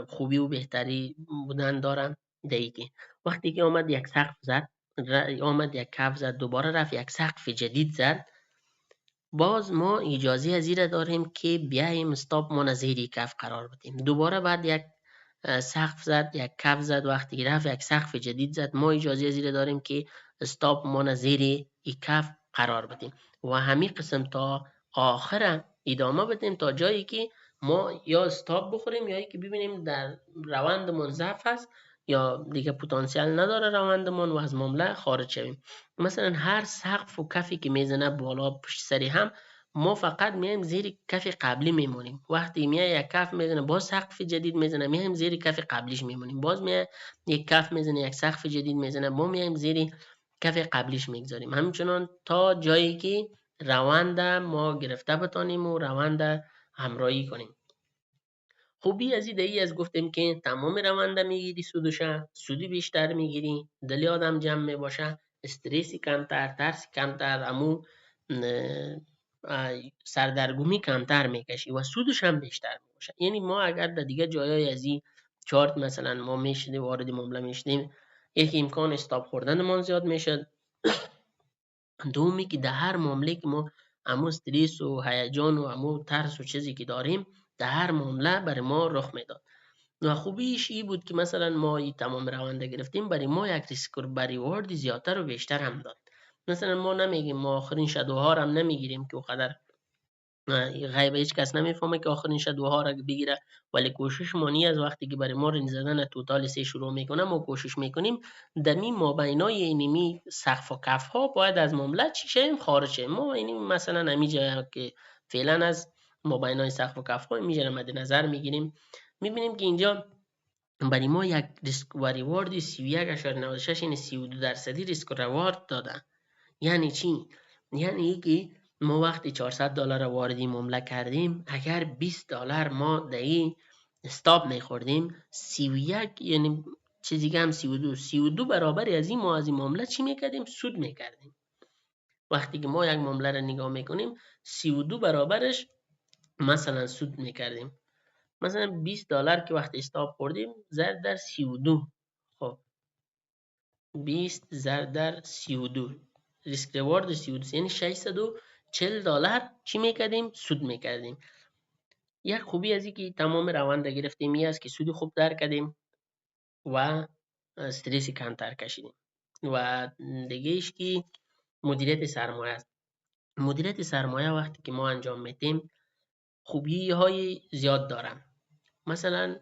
خوبی و بهتری بودن دارم دیگه. وقتی که آمد یک سقف زد، آمد یک کف زد، دوباره رفت یک سقف جدید زد، باز ما اجازه از این داریم که بیایم استاپ من زیر کف قرار بدیم. دوباره بعد یک سقف زد، یک کف زد، وقتی که رفت یک سقف جدید زد، ما اجازه از این داریم که استاپ من زیر این کف قرار بدیم و همین قسم تا آخر ادامه بدیم تا جایی که ما یا استاپ بخوریم یا که ببینیم در روندمون ضعف است یا دیگه پتانسیل نداره روندمون و از معامله خارج شویم. مثلا هر سقف و کفی که میزنه بالا پشت سری هم، ما فقط میایم زیر کف قبلی میمونیم. وقتی میای یک کف میزنه باز سقف جدید میزنه، میایم زیر کف قبلیش میمونیم. باز میای یک کف میزنه یک سقف جدید میزنه، ما میایم زیر کف قبلیش میگذاریم. همچنان تا جایی که روند ما گرفته بتانیم و روند همراهی کنیم. خوبی از این از گفتیم که تمام رونده میگیری سودشه، سودی بیشتر میگیری، دلی آدم جمع میباشه، استرسی کمتر، ترس کمتر، امو سردرگمی کمتر میکشی و سودش هم بیشتر میباشه. یعنی ما اگر در دیگه جایای از این چارت مثلا ما میشدیم وارد معامله میشدیم، یک امکان استاپ خوردن ما زیاد میشد. دومی که در هر معامله که ما امو استرس و هیجان و امو ترس و چیزی که داریم در هر معامله برای ما رخ میداد. و خوبیش این بود که مثلا ما این تمام رونده گرفتیم، برای ما یک ریسک و ریوارد زیادتر و بیشتر هم داد. مثلا ما نمیگیم ما آخرین شادوها هم نمیگیریم که اونقدر غیب هیچ کس نمیفهمه که آخرین شادوها را بگیره، ولی کوشش مانی از وقتی که برای ما رنج زدن توتال 3 شروع میکنه، ما کوشش میکنیم دمی مابینای اینمی سقف و کف ها باید از معامله چی شیم؟ خارج شیم. ما اینی مثلا همینجا که فعلا از مابینای سقف و کف ها میجره مد نظر میگیریم، میبینیم که اینجا برای ما یک ریسک و ریوارد 31.96 یعنی 32% ریسک و ریوارد داده. یعنی چی؟ یعنی که ما وقتی $400 واردی معامله کردیم، اگر $20 ما در این استاپ میخوردیم، 31 یعنی چیزی دیگه هم 32 برابر از این ما از این معامله چی میکردیم؟ سود میکردیم. وقتی که ما یک معامله را نگاه میکنیم 32 برابرش مثلا سود میکردیم. مثلا $20 که وقتی استاپ خوردیم ضرب در 32، خب 20 ضرب در 32 ریسک ریوارد 32 یعنی $640 چی میکردیم؟ سود میکردیم. یک خوبی از این که تمام روند گرفتیم این است که سود خوب در کردیم و استرس کمتر کشیدیم. و دیگه ایش که مدیریت سرمایه است. مدیریت سرمایه وقتی که ما انجام میدیم خوبی های زیاد دارم. مثلا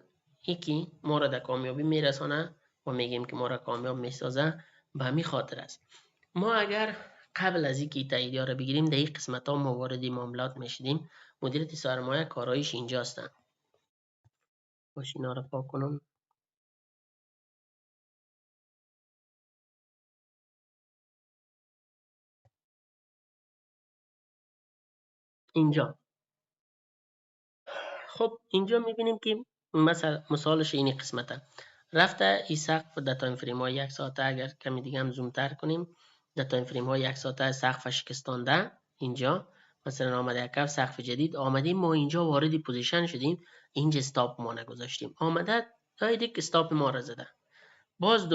یکی ما را در کامیابی میرسانه و میگیم که ما را کامیاب میسازه به همین خاطر است. ما اگر قبل از اینکه تاییدیه را بگیریم در این قسمت ها ما وارد معاملات میشدیم، مدیریت سرمایه کارایش اینجاست. باش اینا را پاک کنم. اینجا خب اینجا میبینیم که مثالش اینی قسمته رفته این سقف در تایم فریم های 1 ساعته. اگر کمی دیگه هم زوم تر کنیم در تایم فریم های 1 ساعته سقف شکستانده. اینجا مثلا آمده یک سقف جدید آمدیم، ما اینجا وارد پوزیشن شدیم، اینجا استاپ ما نگذاشتیم، آمده دایدک استاپ ما را زده. باز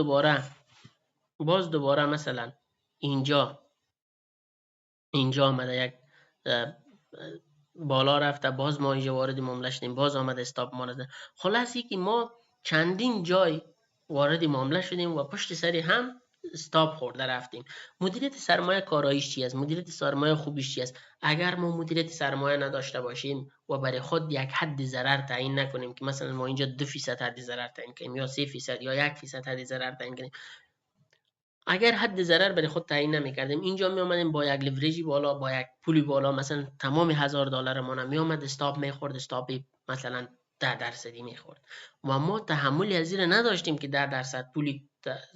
دوباره مثلا اینجا آمده یک بالا رفته، باز ما اینجا وارد معامله شدیم، باز آمده استاپ ما زده. خلاصی که ما چندین جای وارد معامله شدیم و پشت سری هم استاپ خورده رفتیم. مدیریت سرمایه کاراییش چی است؟ مدیریت سرمایه خوبیش چی است؟ اگر ما مدیریت سرمایه نداشته باشیم و برای خود یک حد ضرر تعیین نکنیم که مثلا ما اینجا 2% حد ضرر تعیین کنیم یا 3% یا 1% حد ضرر تعیین کنیم، اگر حد ضرر برای خود تعیین نمی‌کردیم، اینجا می اومدیم با یک لیوریجی بالا، با یک پولی بالا، مثلا تمام $1000 ما می اومد استاپ میخورد، استاپ مثلا 10% میخورد و ما تحملی از زیر نداشتیم که 10% پولی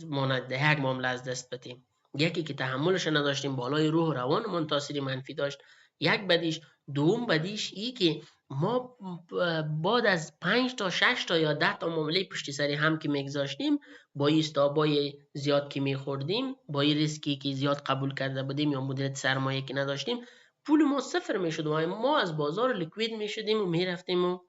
ماند یک معامله از دست بدیم. یکی که تحملش نداشتیم، بالای روح و روانمون تاثیر منفی داشت. یک بدیش. دوم بدیش ای که ما بعد از 5 تا 6 تا یا 10 تا معامله پشت سری هم که میگذاشتیم، با این استاپای زیاد که میخوردیم، با این ریسکی که زیاد قبول کرده بودیم یا مدیریت سرمایه که نداشتیم، پول ما صفر میشد و ما از بازار لیکوید میشدیم و میرفتیم و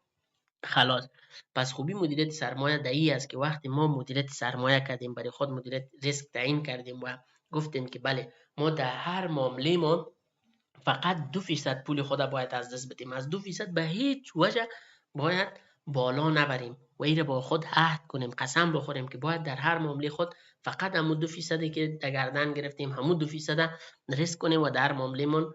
خلاص. پس خوبی مدیریت سرمایه دایی است که وقتی ما مدیریت سرمایه کردیم، برای خود مدیریت ریسک تعیین کردیم و گفتیم که بله ما در هر معامله ما فقط 2% پول خود باید از دست بدیم، از 2% به هیچ وجه باید بالا نبریم و این با خود عهد کنیم، قسم بخوریم که باید در هر معامله خود فقط همون 2% که در گردن گرفتیم همون 2% ریسک کنیم و در معامله من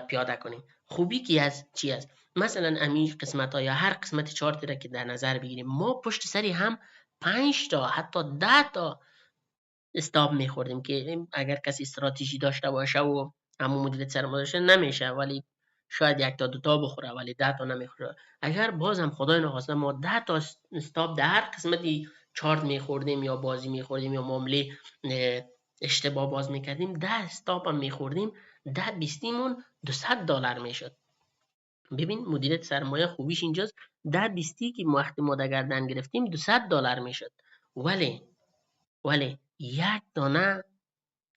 پیاده کنیم. خوبی که از چی است؟ مثلا امیر قسمت ها یا هر قسمت چارتی را که در نظر بگیریم، ما پشت سری هم 5 تا حتی 10 تا استاپ میخوردیم که اگر کسی استراتژی داشته باشه و همون مدیریت سرمایه داشته نمیشه، ولی شاید 1 تا 2 تا بخوره ولی 10 تا نمیخوره. اگر باز هم خدای نخواسته ما 10 تا استاپ در هر قسمتی چارت میخوردیم یا بازی میخوردیم یا معامله اشتباه باز میکردیم، 10 استاپ هم میخوردیم، 10 بیستیمون $200 میشد. ببین مدیریت سرمایه خوبیش اینجاست، 10 بیستی که وقتی ما در گردن گرفتیم $200 میشد، ولی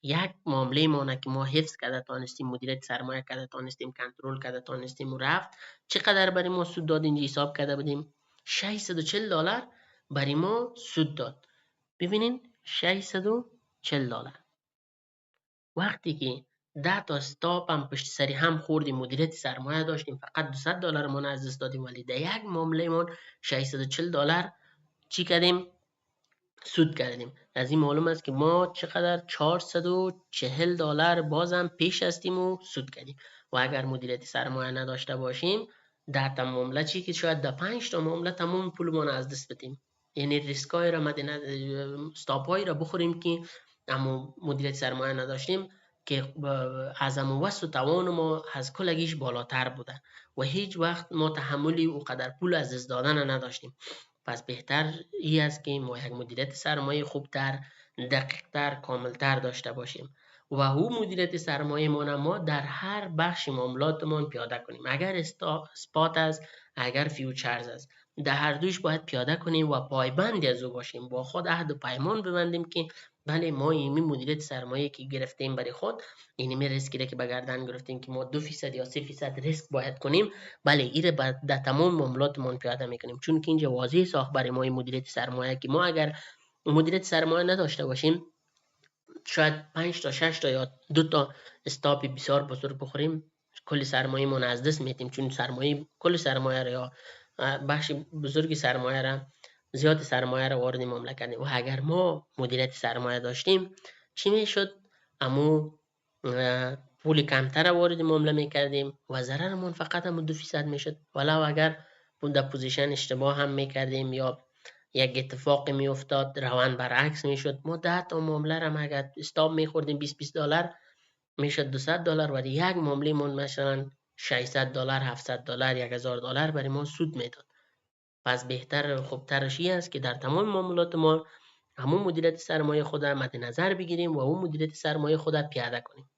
یک معامله مانه که ما حفظ کرده تانستیم، مدیریت سرمایه کرده تانستیم، کنترل کرده تانستیم و رفت، چقدر برای ما سود داد؟ اینجا حساب کرده بودیم $640 برای ما سود داد. ببینین $640 وقتی که 10 تا استاپ هم پشت سری هم خوردیم، مدیریت سرمایه داشتیم، فقط $200 ما از دست دادیم، ولی در یک معامله ما $640 چی کردیم؟ سود کردیم. از این معلوم است که ما چقدر $440 بازم پیش هستیم و سود کردیم. و اگر مدیریت سرمایه نداشته باشیم، 10 تا معامله چی که شاید در 5 تا معامله تمام پولمون از دست بدیم، یعنی ریسکای را استاپایی را بخوریم که اما مدیریت سرمایه نداشتیم که از همون وسط و توان ما از کلگیش بالاتر بوده و هیچ وقت ما تحملی او قدر پول از دست دادن نداشتیم. پس بهتر ای است که ما یک مدیریت سرمایه خوبتر، دقیقتر، کاملتر داشته باشیم و او مدیریت سرمایه ما در هر بخش معاملاتمون پیاده کنیم. اگر اسپات است، اگر فیوچرز است، در هر دویش باید پیاده کنیم و پایبند از او باشیم، با خود عهد و پیمان ببندیم که بله ما این مدیریت سرمایه که گرفتیم برای خود، این ریسکی که به گردن گرفتیم که ما 2% یا 3% ریسک باید کنیم، بله این را در تمام معاملاتمون پیاده میکنیم، چون که اینجا واضح ساخت برای ما مدیریت سرمایه که ما اگر مدیریت سرمایه نداشته باشیم، شاید 5 تا 6 تا یا 2 تا استاپ بسیار بزرگ بخوریم، کل سرمایه من از دست میدیم، چون سرمایه کل سرمایه را یا بخش بزرگی سرمایه را، زیاد سرمایه را وارد معامله کردیم و اگر ما مدیریت سرمایه داشتیم چی میشد؟ امو پول کمتر وارد معامله میکردیم و ضررمون فقط هم 2% میشد، ولو اگر در پوزیشن اشتباه هم میکردیم یا یک اتفاق میافتاد روند برعکس میشد، ما 10 تا معامله را اگر استاپ میخوردیم $20 میشد $200 ولی یک معامله من مثلا $600 $700 $1000 برای ما سود میداد. پس بهتر و خوبترش این است که در تمام معاملات ما همون مدیریت سرمایه خود مد نظر بگیریم و اون مدیریت سرمایه خود پیاده کنیم.